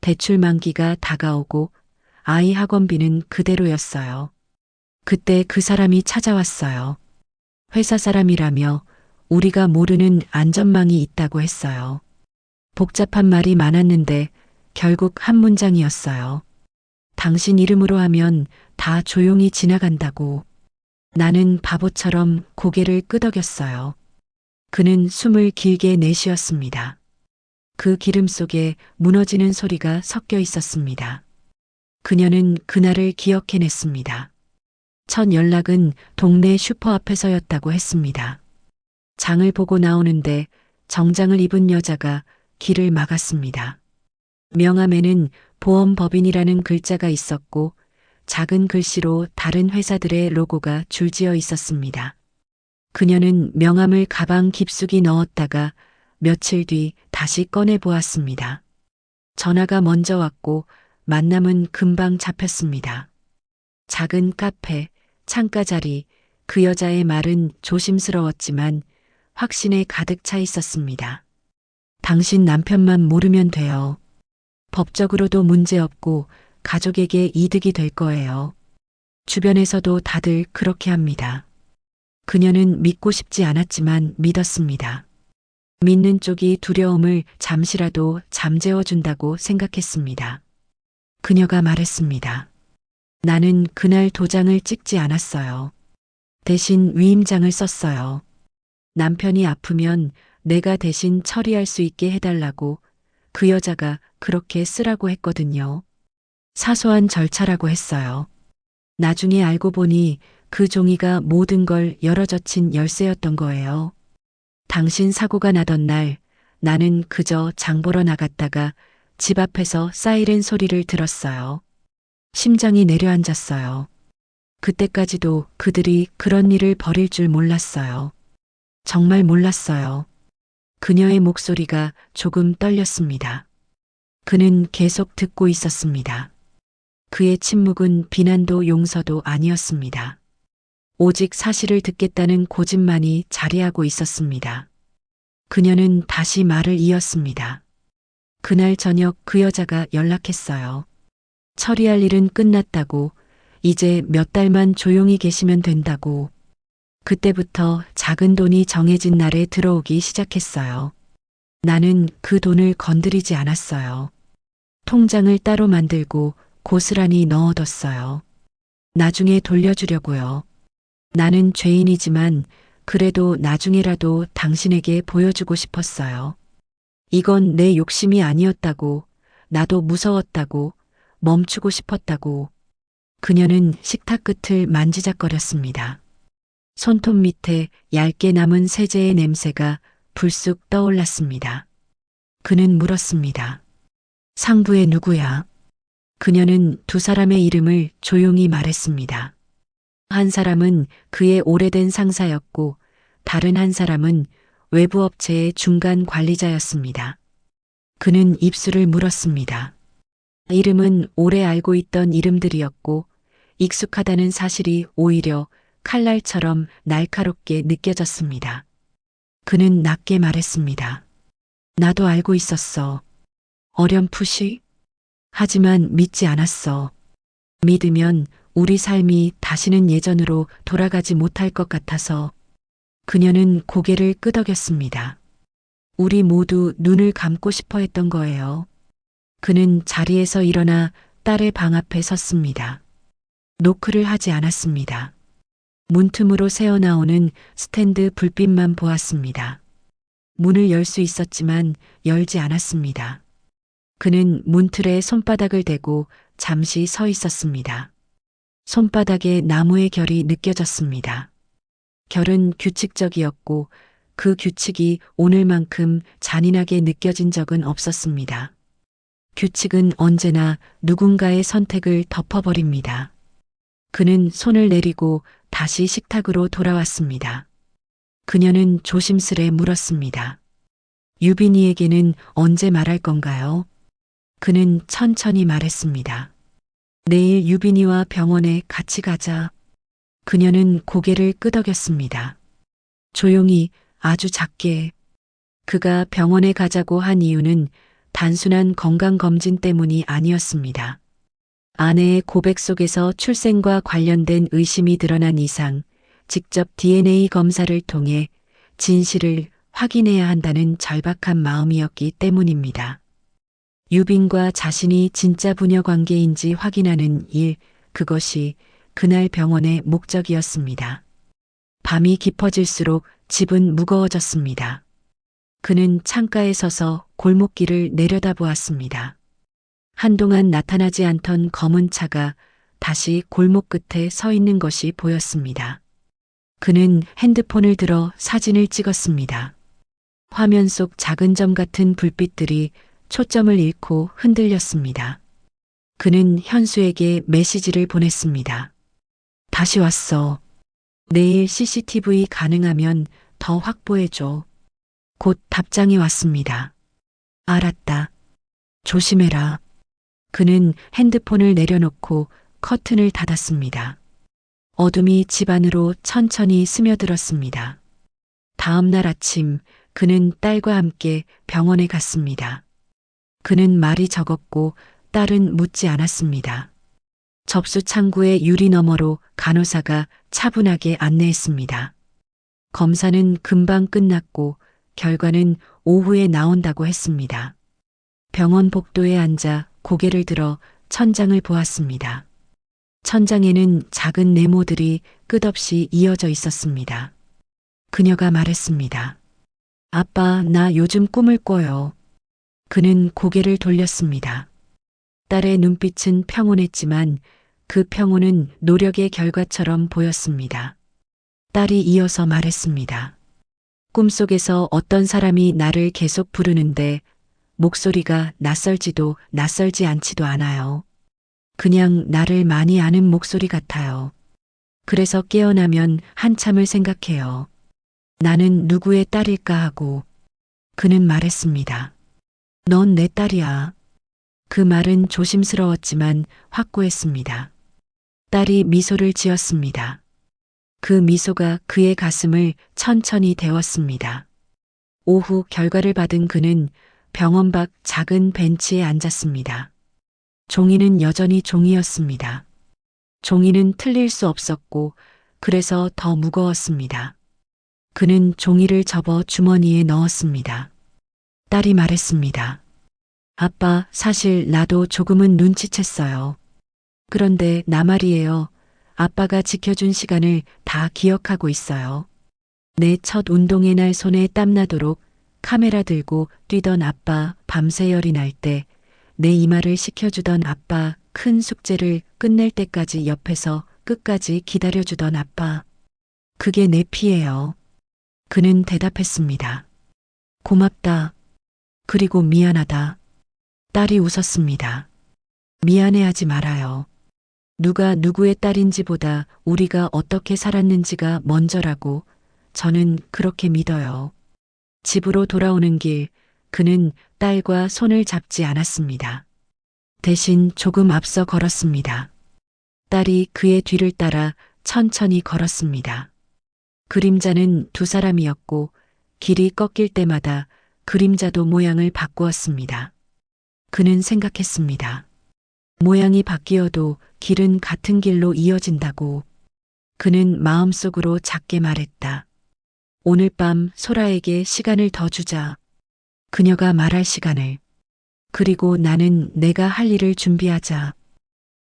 Speaker 1: 대출 만기가 다가오고 아이 학원비는 그대로였어요. 그때 그 사람이 찾아왔어요. 회사 사람이라며 우리가 모르는 안전망이 있다고 했어요. 복잡한 말이 많았는데 결국 한 문장이었어요. 당신 이름으로 하면 다 조용히 지나간다고. 나는 바보처럼 고개를 끄덕였어요. 그는 숨을 길게 내쉬었습니다. 그 기름 속에 무너지는 소리가 섞여 있었습니다. 그녀는 그날을 기억해냈습니다. 첫 연락은 동네 슈퍼 앞에서였다고 했습니다. 장을 보고 나오는데 정장을 입은 여자가 길을 막았습니다. 명함에는 보험법인이라는 글자가 있었고 작은 글씨로 다른 회사들의 로고가 줄지어 있었습니다. 그녀는 명함을 가방 깊숙이 넣었다가 며칠 뒤 다시 꺼내 보았습니다. 전화가 먼저 왔고 만남은 금방 잡혔습니다. 작은 카페, 창가 자리, 그 여자의 말은 조심스러웠지만 확신에 가득 차 있었습니다. 당신 남편만 모르면 돼요. 법적으로도 문제없고 가족에게 이득이 될 거예요. 주변에서도 다들 그렇게 합니다. 그녀는 믿고 싶지 않았지만 믿었습니다. 믿는 쪽이 두려움을 잠시라도 잠재워준다고 생각했습니다. 그녀가 말했습니다. 나는 그날 도장을 찍지 않았어요. 대신 위임장을 썼어요. 남편이 아프면 내가 대신 처리할 수 있게 해달라고 그 여자가 그렇게 쓰라고 했거든요. 사소한 절차라고 했어요. 나중에 알고 보니 그 종이가 모든 걸 열어젖힌 열쇠였던 거예요. 당신 사고가 나던 날 나는 그저 장 보러 나갔다가 집 앞에서 사이렌 소리를 들었어요. 심장이 내려앉았어요. 그때까지도 그들이 그런 일을 벌일 줄 몰랐어요. 정말 몰랐어요. 그녀의 목소리가 조금 떨렸습니다. 그는 계속 듣고 있었습니다. 그의 침묵은 비난도 용서도 아니었습니다. 오직 사실을 듣겠다는 고집만이 자리하고 있었습니다. 그녀는 다시 말을 이었습니다. 그날 저녁 그 여자가 연락했어요. 처리할 일은 끝났다고, 이제 몇 달만 조용히 계시면 된다고. 그때부터 작은 돈이 정해진 날에 들어오기 시작했어요. 나는 그 돈을 건드리지 않았어요. 통장을 따로 만들고 고스란히 넣어뒀어요. 나중에 돌려주려고요. 나는 죄인이지만 그래도 나중에라도 당신에게 보여주고 싶었어요. 이건 내 욕심이 아니었다고, 나도 무서웠다고, 멈추고 싶었다고. 그녀는 식탁 끝을 만지작거렸습니다. 손톱 밑에 얇게 남은 세제의 냄새가 불쑥 떠올랐습니다. 그는 물었습니다. 상부에 누구야? 그녀는 두 사람의 이름을 조용히 말했습니다. 한 사람은 그의 오래된 상사였고 다른 한 사람은 외부 업체의 중간 관리자였습니다. 그는 입술을 물었습니다. 이름은 오래 알고 있던 이름들이었고 익숙하다는 사실이 오히려 칼날처럼 날카롭게 느껴졌습니다. 그는 낮게 말했습니다. 나도 알고 있었어. 어렴풋이? 하지만 믿지 않았어. 믿으면 우리 삶이 다시는 예전으로 돌아가지 못할 것 같아서. 그녀는 고개를 끄덕였습니다. 우리 모두 눈을 감고 싶어 했던 거예요. 그는 자리에서 일어나 딸의 방 앞에 섰습니다. 노크를 하지 않았습니다. 문틈으로 새어나오는 스탠드 불빛만 보았습니다. 문을 열 수 있었지만 열지 않았습니다. 그는 문틀에 손바닥을 대고 잠시 서 있었습니다. 손바닥에 나무의 결이 느껴졌습니다. 결은 규칙적이었고 그 규칙이 오늘만큼 잔인하게 느껴진 적은 없었습니다. 규칙은 언제나 누군가의 선택을 덮어버립니다. 그는 손을 내리고 다시 식탁으로 돌아왔습니다. 그녀는 조심스레 물었습니다. 유빈이에게는 언제 말할 건가요? 그는 천천히 말했습니다. 내일 유빈이와 병원에 같이 가자. 그녀는 고개를 끄덕였습니다. 조용히, 아주 작게. 그가 병원에 가자고 한 이유는 단순한 건강검진 때문이 아니었습니다. 아내의 고백 속에서 출생과 관련된 의심이 드러난 이상 직접 DNA 검사를 통해 진실을 확인해야 한다는 절박한 마음이었기 때문입니다. 유빈과 자신이 진짜 부녀 관계인지 확인하는 일, 그것이 그날 병원의 목적이었습니다. 밤이 깊어질수록 집은 무거워졌습니다. 그는 창가에 서서 골목길을 내려다보았습니다. 한동안 나타나지 않던 검은 차가 다시 골목 끝에 서 있는 것이 보였습니다. 그는 핸드폰을 들어 사진을 찍었습니다. 화면 속 작은 점 같은 불빛들이 초점을 잃고 흔들렸습니다. 그는 현수에게 메시지를 보냈습니다. 다시 왔어. 내일 CCTV 가능하면 더 확보해줘. 곧 답장이 왔습니다. 알았다. 조심해라. 그는 핸드폰을 내려놓고 커튼을 닫았습니다. 어둠이 집 안으로 천천히 스며들었습니다. 다음 날 아침 그는 딸과 함께 병원에 갔습니다. 그는 말이 적었고 딸은 묻지 않았습니다. 접수 창구의 유리 너머로 간호사가 차분하게 안내했습니다. 검사는 금방 끝났고 결과는 오후에 나온다고 했습니다. 병원 복도에 앉아 고개를 들어 천장을 보았습니다. 천장에는 작은 네모들이 끝없이 이어져 있었습니다. 그녀가 말했습니다. 아빠, 나 요즘 꿈을 꿔요. 그는 고개를 돌렸습니다. 딸의 눈빛은 평온했지만 그 평온은 노력의 결과처럼 보였습니다. 딸이 이어서 말했습니다. 꿈속에서 어떤 사람이 나를 계속 부르는데 목소리가 낯설지도 낯설지 않지도 않아요. 그냥 나를 많이 아는 목소리 같아요. 그래서 깨어나면 한참을 생각해요. 나는 누구의 딸일까 하고. 그는 말했습니다. 넌 내 딸이야. 그 말은 조심스러웠지만 확고했습니다. 딸이 미소를 지었습니다. 그 미소가 그의 가슴을 천천히 데웠습니다. 오후 결과를 받은 그는 병원 밖 작은 벤치에 앉았습니다. 종이는 여전히 종이였습니다. 종이는 틀릴 수 없었고 그래서 더 무거웠습니다. 그는 종이를 접어 주머니에 넣었습니다. 딸이 말했습니다. 아빠, 사실 나도 조금은 눈치챘어요. 그런데 나 말이에요. 아빠가 지켜준 시간을 다 기억하고 있어요. 내 첫 운동의 날 손에 땀나도록 카메라 들고 뛰던 아빠, 밤새 열이 날 때 내 이마를 식혀주던 아빠, 큰 숙제를 끝낼 때까지 옆에서 끝까지 기다려주던 아빠. 그게 내 피예요. 그는 대답했습니다. 고맙다. 그리고 미안하다. 딸이 웃었습니다. 미안해하지 말아요. 누가 누구의 딸인지보다 우리가 어떻게 살았는지가 먼저라고 저는 그렇게 믿어요. 집으로 돌아오는 길, 그는 딸과 손을 잡지 않았습니다. 대신 조금 앞서 걸었습니다. 딸이 그의 뒤를 따라 천천히 걸었습니다. 그림자는 두 사람이었고 길이 꺾일 때마다 그림자도 모양을 바꾸었습니다. 그는 생각했습니다. 모양이 바뀌어도 길은 같은 길로 이어진다고. 그는 마음속으로 작게 말했다. 오늘 밤 소라에게 시간을 더 주자. 그녀가 말할 시간을. 그리고 나는 내가 할 일을 준비하자.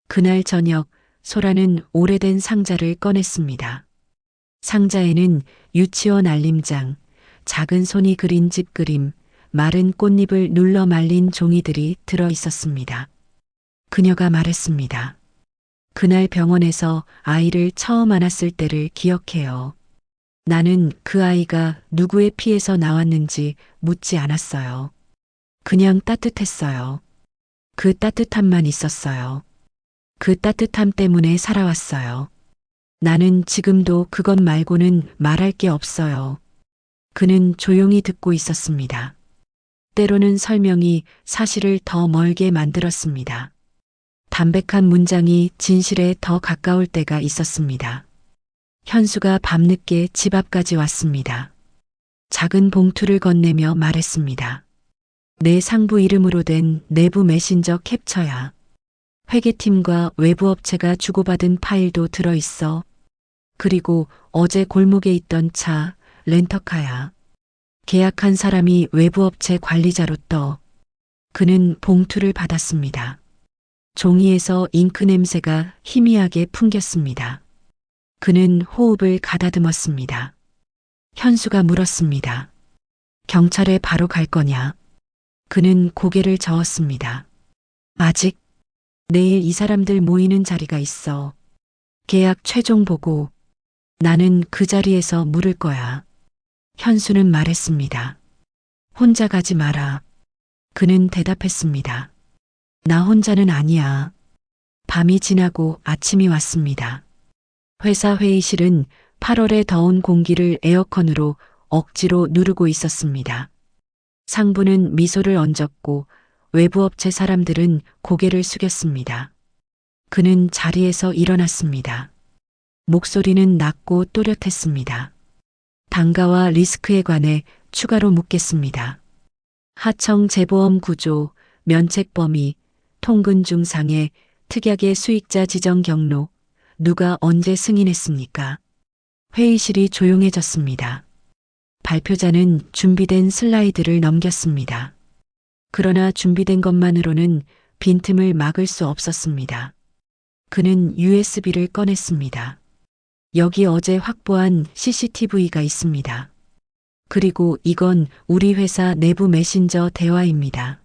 Speaker 1: 그날 저녁 소라는 오래된 상자를 꺼냈습니다. 상자에는 유치원 알림장, 작은 손이 그린 집 그림, 마른 꽃잎을 눌러 말린 종이들이 들어 있었습니다. 그녀가 말했습니다. 그날 병원에서 아이를 처음 안았을 때를 기억해요. 나는 그 아이가 누구의 피에서 나왔는지 묻지 않았어요. 그냥 따뜻했어요. 그 따뜻함만 있었어요. 그 따뜻함 때문에 살아왔어요. 나는 지금도 그것 말고는 말할 게 없어요. 그는 조용히 듣고 있었습니다. 때로는 설명이 사실을 더 멀게 만들었습니다. 담백한 문장이 진실에 더 가까울 때가 있었습니다. 현수가 밤늦게 집 앞까지 왔습니다. 작은 봉투를 건네며 말했습니다. 내 상부 이름으로 된 내부 메신저 캡처야. 회계팀과 외부 업체가 주고받은 파일도 들어있어. 그리고 어제 골목에 있던 차, 렌터카야. 계약한 사람이 외부 업체 관리자로 떠. 그는 봉투를 받았습니다. 종이에서 잉크 냄새가 희미하게 풍겼습니다. 그는 호흡을 가다듬었습니다. 현수가 물었습니다. 경찰에 바로 갈 거냐? 그는 고개를 저었습니다. 아직? 내일 이 사람들 모이는 자리가 있어. 계약 최종 보고 나는 그 자리에서 물을 거야. 현수는 말했습니다. 혼자 가지 마라. 그는 대답했습니다. 나 혼자는 아니야. 밤이 지나고 아침이 왔습니다. 회사 회의실은 8월의 더운 공기를 에어컨으로 억지로 누르고 있었습니다. 상부는 미소를 얹었고 외부 업체 사람들은 고개를 숙였습니다. 그는 자리에서 일어났습니다. 목소리는 낮고 또렷했습니다. 단가와 리스크에 관해 추가로 묻겠습니다. 하청 재보험 구조, 면책 범위, 통근 중상해, 특약의 수익자 지정 경로, 누가 언제 승인했습니까? 회의실이 조용해졌습니다. 발표자는 준비된 슬라이드를 넘겼습니다. 그러나 준비된 것만으로는 빈틈을 막을 수 없었습니다. 그는 USB를 꺼냈습니다. 여기 어제 확보한 CCTV가 있습니다. 그리고 이건 우리 회사 내부 메신저 대화입니다.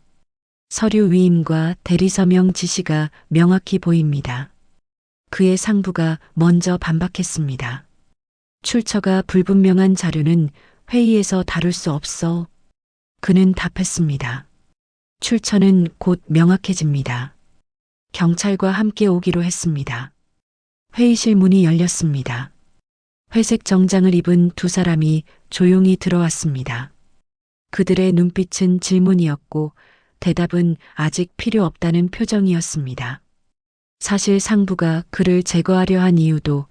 Speaker 1: 서류 위임과 대리서명 지시가 명확히 보입니다. 그의 상부가 먼저 반박했습니다. 출처가 불분명한 자료는 회의에서 다룰 수 없어. 그는 답했습니다. 출처는 곧 명확해집니다. 경찰과 함께 오기로 했습니다. 회의실 문이 열렸습니다. 회색 정장을 입은 두 사람이 조용히 들어왔습니다. 그들의 눈빛은 질문이었고 대답은 아직 필요 없다는 표정이었습니다. 사실 상부가 그를 제거하려 한 이유도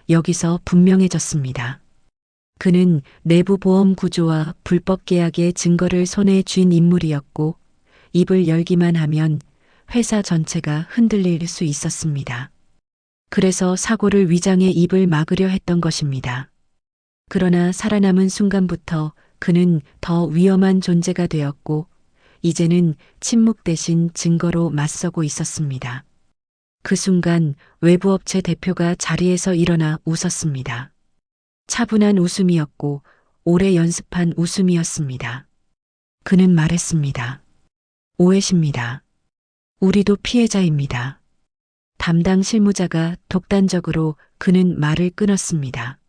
Speaker 1: 여기서 분명해졌습니다. 그는 내부 보험 구조와 불법 계약의 증거를 손에 쥔 인물이었고 입을 열기만 하면 회사 전체가 흔들릴 수 있었습니다. 그래서 사고를 위장해 입을 막으려 했던 것입니다. 그러나 살아남은 순간부터 그는 더 위험한 존재가 되었고 이제는 침묵 대신 증거로 맞서고 있었습니다. 그 순간 외부 업체 대표가 자리에서 일어나 웃었습니다. 차분한 웃음이었고 오래 연습한 웃음이었습니다. 그는 말했습니다. 오해십니다. 우리도 피해자입니다. 담당 실무자가 독단적으로 그는 말을 끊었습니다.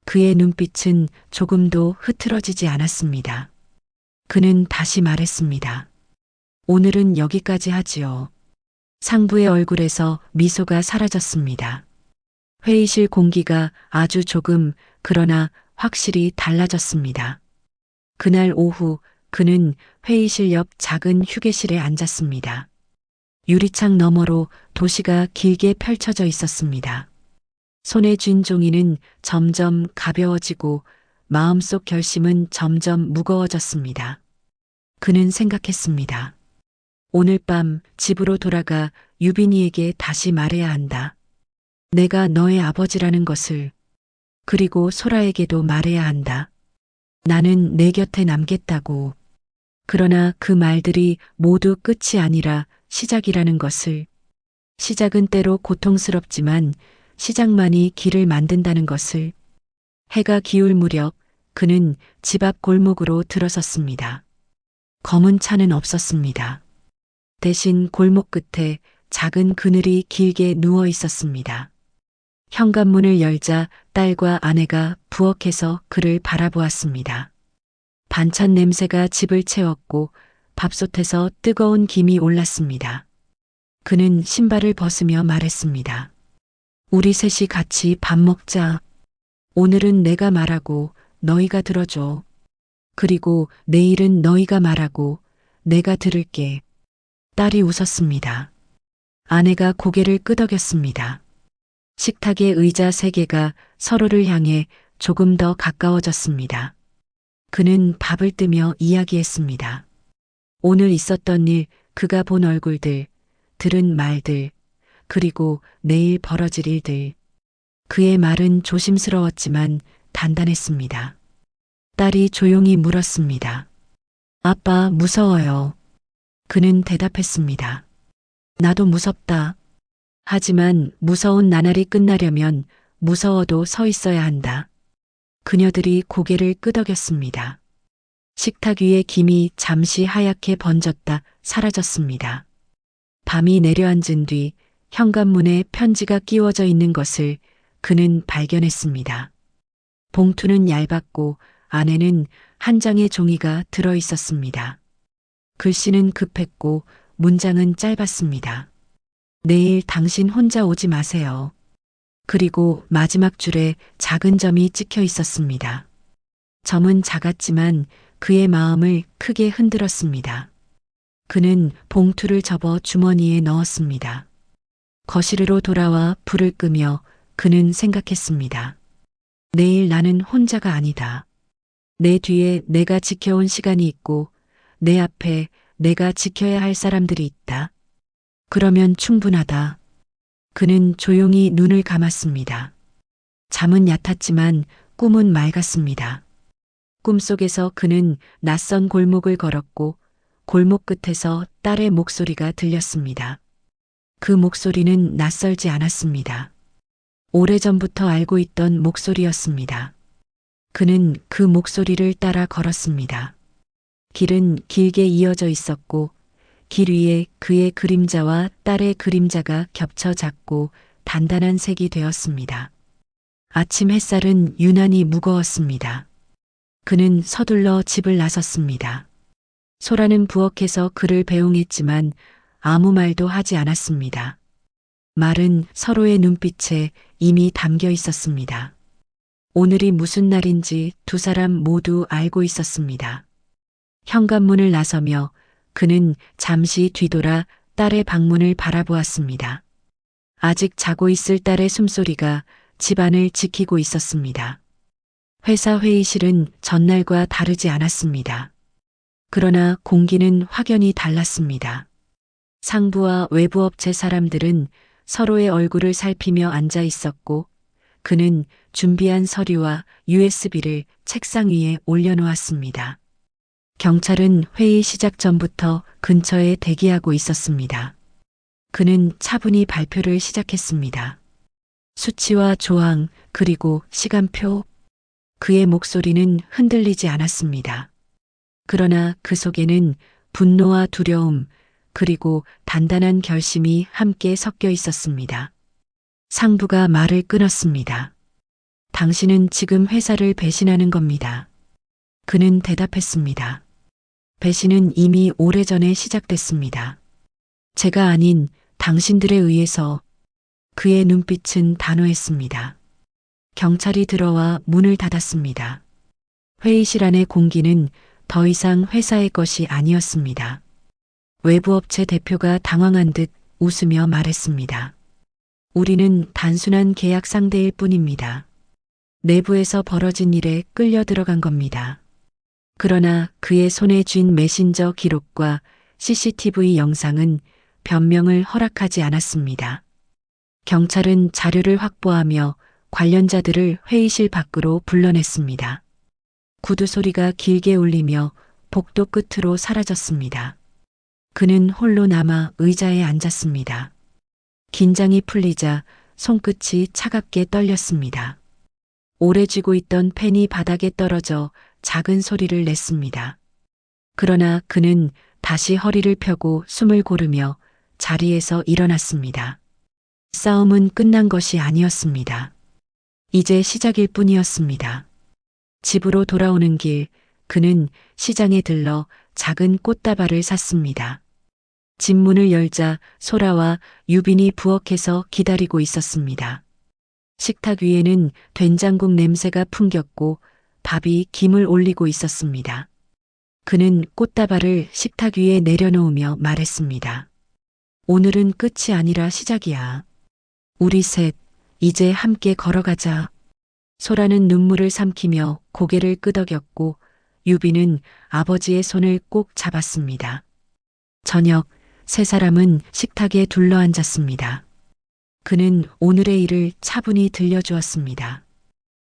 Speaker 1: 그의 눈빛은 조금도 흐트러지지 않았습니다. 그는 다시 말했습니다. 오늘은 여기까지 하지요. 상부의 얼굴에서 미소가 사라졌습니다. 회의실 공기가 아주 조금 그러나 확실히 달라졌습니다. 그날 오후 그는 회의실 옆 작은 휴게실에 앉았습니다. 유리창 너머로 도시가 길게 펼쳐져 있었습니다. 손에 쥔 종이는 점점 가벼워지고 마음속 결심은 점점 무거워졌습니다. 그는 생각했습니다. 오늘 밤 집으로 돌아가 유빈이에게 다시 말해야 한다. 내가 너의 아버지라는 것을. 그리고 소라에게도 말해야 한다. 나는 내 곁에 남겠다고. 그러나 그 말들이 모두 끝이 아니라 시작이라는 것을. 시작은 때로 고통스럽지만 시작만이 길을 만든다는 것을. 해가 기울 무렵 그는 집 앞 골목으로 들어섰습니다. 검은 차는 없었습니다. 대신 골목 끝에 작은 그늘이 길게 누워 있었습니다. 현관문을 열자 딸과 아내가 부엌에서 그를 바라보았습니다. 반찬 냄새가 집을 채웠고 밥솥에서 뜨거운 김이 올랐습니다. 그는 신발을 벗으며 말했습니다. 우리 셋이 같이 밥 먹자. 오늘은 내가 말하고 너희가 들어줘. 그리고 내일은 너희가 말하고 내가 들을게. 딸이 웃었습니다. 아내가 고개를 끄덕였습니다. 식탁의 의자 세 개가 서로를 향해 조금 더 가까워졌습니다. 그는 밥을 뜨며 이야기했습니다. 오늘 있었던 일, 그가 본 얼굴들, 들은 말들, 그리고 내일 벌어질 일들. 그의 말은 조심스러웠지만 단단했습니다. 딸이 조용히 물었습니다. 아빠, 무서워요. 그는 대답했습니다. 나도 무섭다. 하지만 무서운 나날이 끝나려면 무서워도 서 있어야 한다. 그녀들이 고개를 끄덕였습니다. 식탁 위에 김이 잠시 하얗게 번졌다 사라졌습니다. 밤이 내려앉은 뒤 현관문에 편지가 끼워져 있는 것을 그는 발견했습니다. 봉투는 얇았고 안에는 한 장의 종이가 들어 있었습니다. 글씨는 급했고 문장은 짧았습니다. 내일 당신 혼자 오지 마세요. 그리고 마지막 줄에 작은 점이 찍혀 있었습니다. 점은 작았지만 그의 마음을 크게 흔들었습니다. 그는 봉투를 접어 주머니에 넣었습니다. 거실으로 돌아와 불을 끄며 그는 생각했습니다. 내일 나는 혼자가 아니다. 내 뒤에 내가 지켜온 시간이 있고 내 앞에 내가 지켜야 할 사람들이 있다. 그러면 충분하다. 그는 조용히 눈을 감았습니다. 잠은 얕았지만 꿈은 맑았습니다. 꿈속에서 그는 낯선 골목을 걸었고 골목 끝에서 딸의 목소리가 들렸습니다. 그 목소리는 낯설지 않았습니다. 오래전부터 알고 있던 목소리였습니다. 그는 그 목소리를 따라 걸었습니다. 길은 길게 이어져 있었고 길 위에 그의 그림자와 딸의 그림자가 겹쳐 작고 단단한 색이 되었습니다. 아침 햇살은 유난히 무거웠습니다. 그는 서둘러 집을 나섰습니다. 소라는 부엌에서 그를 배웅했지만 아무 말도 하지 않았습니다. 말은 서로의 눈빛에 이미 담겨 있었습니다. 오늘이 무슨 날인지 두 사람 모두 알고 있었습니다. 현관문을 나서며 그는 잠시 뒤돌아 딸의 방문을 바라보았습니다. 아직 자고 있을 딸의 숨소리가 집안을 지키고 있었습니다. 회사 회의실은 전날과 다르지 않았습니다. 그러나 공기는 확연히 달랐습니다. 상부와 외부 업체 사람들은 서로의 얼굴을 살피며 앉아 있었고 그는 준비한 서류와 USB를 책상 위에 올려놓았습니다. 경찰은 회의 시작 전부터 근처에 대기하고 있었습니다. 그는 차분히 발표를 시작했습니다. 수치와 조항 그리고 시간표. 그의 목소리는 흔들리지 않았습니다. 그러나 그 속에는 분노와 두려움 그리고 단단한 결심이 함께 섞여 있었습니다. 상부가 말을 끊었습니다. 당신은 지금 회사를 배신하는 겁니다. 그는 대답했습니다. 배신은 이미 오래전에 시작됐습니다. 제가 아닌 당신들에 의해서. 그의 눈빛은 단호했습니다. 경찰이 들어와 문을 닫았습니다. 회의실 안의 공기는 더 이상 회사의 것이 아니었습니다. 외부 업체 대표가 당황한 듯 웃으며 말했습니다. 우리는 단순한 계약 상대일 뿐입니다. 내부에서 벌어진 일에 끌려 들어간 겁니다. 그러나 그의 손에 쥔 메신저 기록과 CCTV 영상은 변명을 허락하지 않았습니다. 경찰은 자료를 확보하며 관련자들을 회의실 밖으로 불러냈습니다. 구두 소리가 길게 울리며 복도 끝으로 사라졌습니다. 그는 홀로 남아 의자에 앉았습니다. 긴장이 풀리자 손끝이 차갑게 떨렸습니다. 오래 쥐고 있던 펜이 바닥에 떨어져 작은 소리를 냈습니다. 그러나 그는 다시 허리를 펴고 숨을 고르며 자리에서 일어났습니다. 싸움은 끝난 것이 아니었습니다. 이제 시작일 뿐이었습니다. 집으로 돌아오는 길, 그는 시장에 들러 작은 꽃다발을 샀습니다. 집 문을 열자 소라와 유빈이 부엌에서 기다리고 있었습니다. 식탁 위에는 된장국 냄새가 풍겼고 밥이 김을 올리고 있었습니다. 그는 꽃다발을 식탁 위에 내려놓으며 말했습니다. 오늘은 끝이 아니라 시작이야. 우리 셋, 이제 함께 걸어가자. 소라는 눈물을 삼키며 고개를 끄덕였고 유비는 아버지의 손을 꼭 잡았습니다. 저녁, 세 사람은 식탁에 둘러앉았습니다. 그는 오늘의 일을 차분히 들려주었습니다.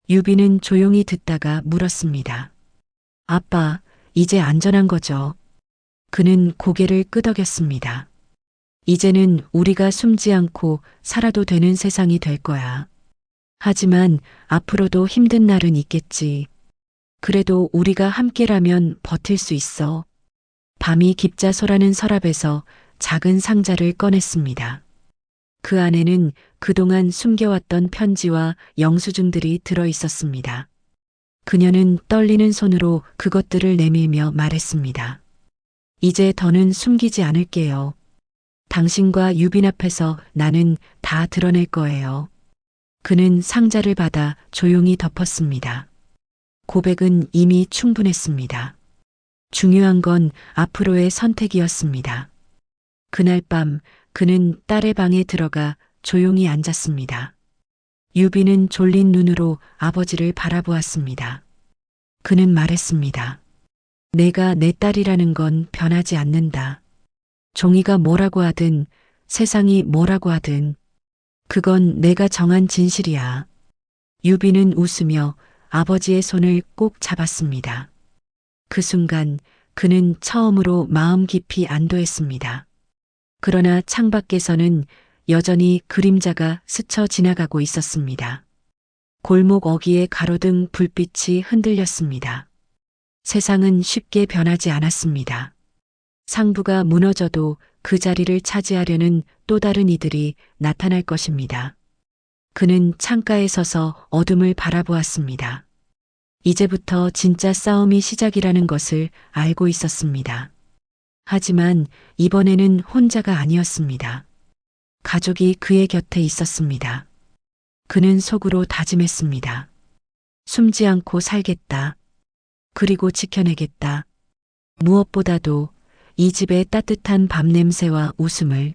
Speaker 1: 유비는 조용히 듣다가 물었습니다. 아빠, 이제 안전한 거죠? 그는 고개를 끄덕였습니다. 이제는 우리가 숨지 않고 살아도 되는 세상이 될 거야. 하지만 앞으로도 힘든 날은 있겠지. 그래도 우리가 함께라면 버틸 수 있어. 밤이 깊자 소라는 서랍에서 작은 상자를 꺼냈습니다. 그 안에는 그동안 숨겨왔던 편지와 영수증들이 들어 있었습니다. 그녀는 떨리는 손으로 그것들을 내밀며 말했습니다. 이제 더는 숨기지 않을게요. 당신과 유빈 앞에서 나는 다 드러낼 거예요. 그는 상자를 받아 조용히 덮었습니다. 고백은 이미 충분했습니다. 중요한 건 앞으로의 선택이었습니다. 그날 밤 그는 딸의 방에 들어가 조용히 앉았습니다. 유빈은 졸린 눈으로 아버지를 바라보았습니다. 그는 말했습니다. 내가 내 딸이라는 건 변하지 않는다. 종이가 뭐라고 하든 세상이 뭐라고 하든 그건 내가 정한 진실이야. 유빈은 웃으며 아버지의 손을 꼭 잡았습니다. 그 순간 그는 처음으로 마음 깊이 안도했습니다. 그러나 창밖에서는 여전히 그림자가 스쳐 지나가고 있었습니다. 골목 어귀의 가로등 불빛이 흔들렸습니다. 세상은 쉽게 변하지 않았습니다. 상부가 무너져도 그 자리를 차지하려는 또 다른 이들이 나타날 것입니다. 그는 창가에 서서 어둠을 바라보았습니다. 이제부터 진짜 싸움이 시작이라는 것을 알고 있었습니다. 하지만 이번에는 혼자가 아니었습니다. 가족이 그의 곁에 있었습니다. 그는 속으로 다짐했습니다. 숨지 않고 살겠다. 그리고 지켜내겠다. 무엇보다도 이 집의 따뜻한 밤 냄새와 웃음을.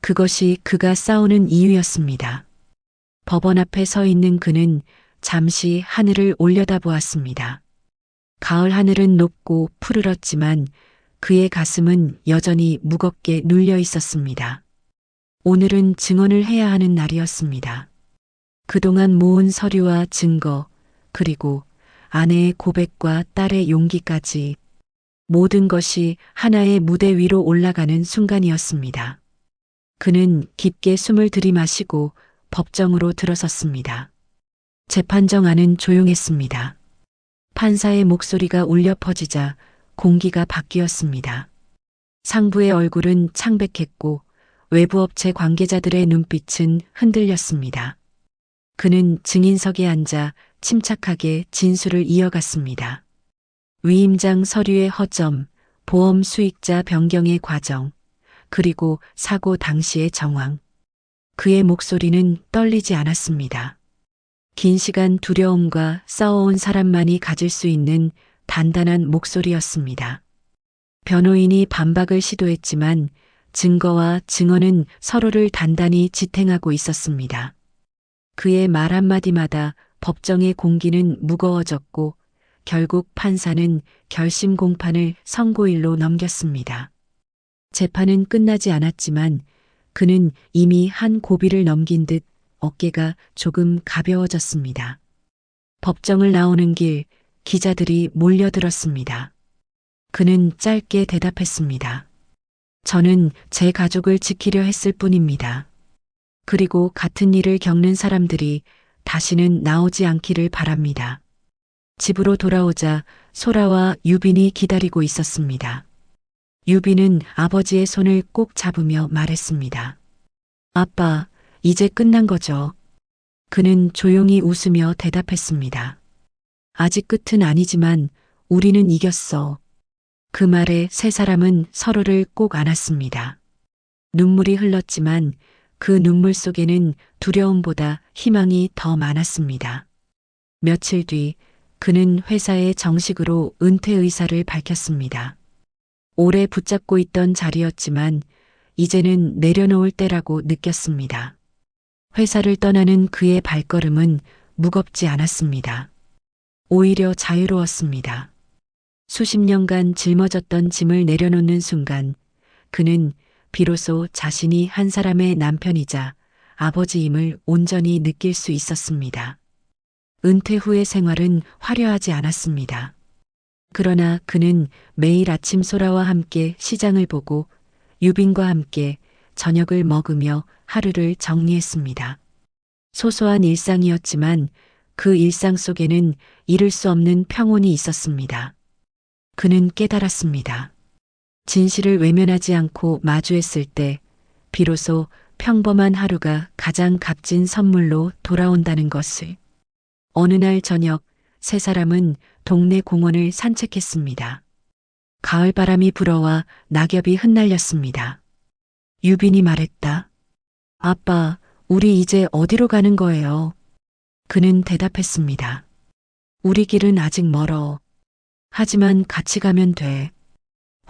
Speaker 1: 그것이 그가 싸우는 이유였습니다. 법원 앞에 서 있는 그는 잠시 하늘을 올려다보았습니다. 가을 하늘은 높고 푸르렀지만 그의 가슴은 여전히 무겁게 눌려 있었습니다. 오늘은 증언을 해야 하는 날이었습니다. 그동안 모은 서류와 증거, 그리고 아내의 고백과 딸의 용기까지 모든 것이 하나의 무대 위로 올라가는 순간이었습니다. 그는 깊게 숨을 들이마시고 법정으로 들어섰습니다. 재판정 안은 조용했습니다. 판사의 목소리가 울려 퍼지자 공기가 바뀌었습니다. 상부의 얼굴은 창백했고 외부 업체 관계자들의 눈빛은 흔들렸습니다. 그는 증인석에 앉아 침착하게 진술을 이어갔습니다. 위임장 서류의 허점, 보험 수익자 변경의 과정, 그리고 사고 당시의 정황. 그의 목소리는 떨리지 않았습니다. 긴 시간 두려움과 싸워온 사람만이 가질 수 있는 단단한 목소리였습니다. 변호인이 반박을 시도했지만 증거와 증언은 서로를 단단히 지탱하고 있었습니다. 그의 말 한마디마다 법정의 공기는 무거워졌고 결국 판사는 결심 공판을 선고일로 넘겼습니다. 재판은 끝나지 않았지만 그는 이미 한 고비를 넘긴 듯 어깨가 조금 가벼워졌습니다. 법정을 나오는 길 기자들이 몰려들었습니다. 그는 짧게 대답했습니다. 저는 제 가족을 지키려 했을 뿐입니다. 그리고 같은 일을 겪는 사람들이 다시는 나오지 않기를 바랍니다. 집으로 돌아오자 소라와 유빈이 기다리고 있었습니다. 유빈은 아버지의 손을 꼭 잡으며 말했습니다. 아빠, 이제 끝난 거죠? 그는 조용히 웃으며 대답했습니다. 아직 끝은 아니지만 우리는 이겼어. 그 말에 세 사람은 서로를 꼭 안았습니다. 눈물이 흘렀지만 그 눈물 속에는 두려움보다 희망이 더 많았습니다. 며칠 뒤 그는 회사에 정식으로 은퇴 의사를 밝혔습니다. 오래 붙잡고 있던 자리였지만 이제는 내려놓을 때라고 느꼈습니다. 회사를 떠나는 그의 발걸음은 무겁지 않았습니다. 오히려 자유로웠습니다. 수십 년간 짊어졌던 짐을 내려놓는 순간 그는 비로소 자신이 한 사람의 남편이자 아버지임을 온전히 느낄 수 있었습니다. 은퇴 후의 생활은 화려하지 않았습니다. 그러나 그는 매일 아침 소라와 함께 시장을 보고 유빈과 함께 저녁을 먹으며 하루를 정리했습니다. 소소한 일상이었지만 그 일상 속에는 잃을 수 없는 평온이 있었습니다. 그는 깨달았습니다. 진실을 외면하지 않고 마주했을 때 비로소 평범한 하루가 가장 값진 선물로 돌아온다는 것을. 어느 날 저녁 세 사람은 동네 공원을 산책했습니다. 가을 바람이 불어와 낙엽이 흩날렸습니다. 유빈이 말했다. 아빠, 우리 이제 어디로 가는 거예요? 그는 대답했습니다. 우리 길은 아직 멀어. 하지만 같이 가면 돼.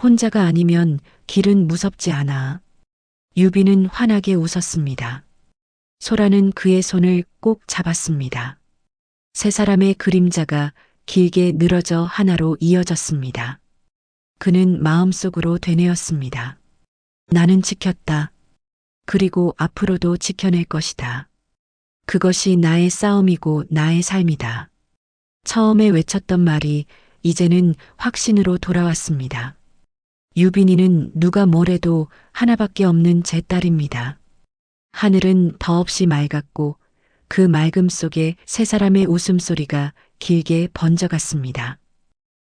Speaker 1: 혼자가 아니면 길은 무섭지 않아. 유빈은 환하게 웃었습니다. 소라는 그의 손을 꼭 잡았습니다. 세 사람의 그림자가 길게 늘어져 하나로 이어졌습니다. 그는 마음속으로 되뇌었습니다. 나는 지켰다. 그리고 앞으로도 지켜낼 것이다. 그것이 나의 싸움이고 나의 삶이다. 처음에 외쳤던 말이 이제는 확신으로 돌아왔습니다. 유빈이는 누가 뭐래도 하나밖에 없는 제 딸입니다. 하늘은 더없이 맑았고 그 맑음 속에 세 사람의 웃음소리가 길게 번져갔습니다.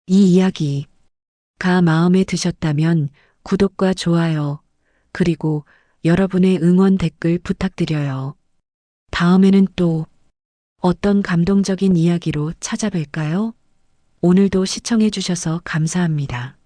Speaker 1: 이 이야기가 마음에 드셨다면 구독과 좋아요, 그리고 여러분의 응원 댓글 부탁드려요. 다음에는 또 어떤 감동적인 이야기로 찾아뵐까요? 오늘도 시청해 주셔서 감사합니다.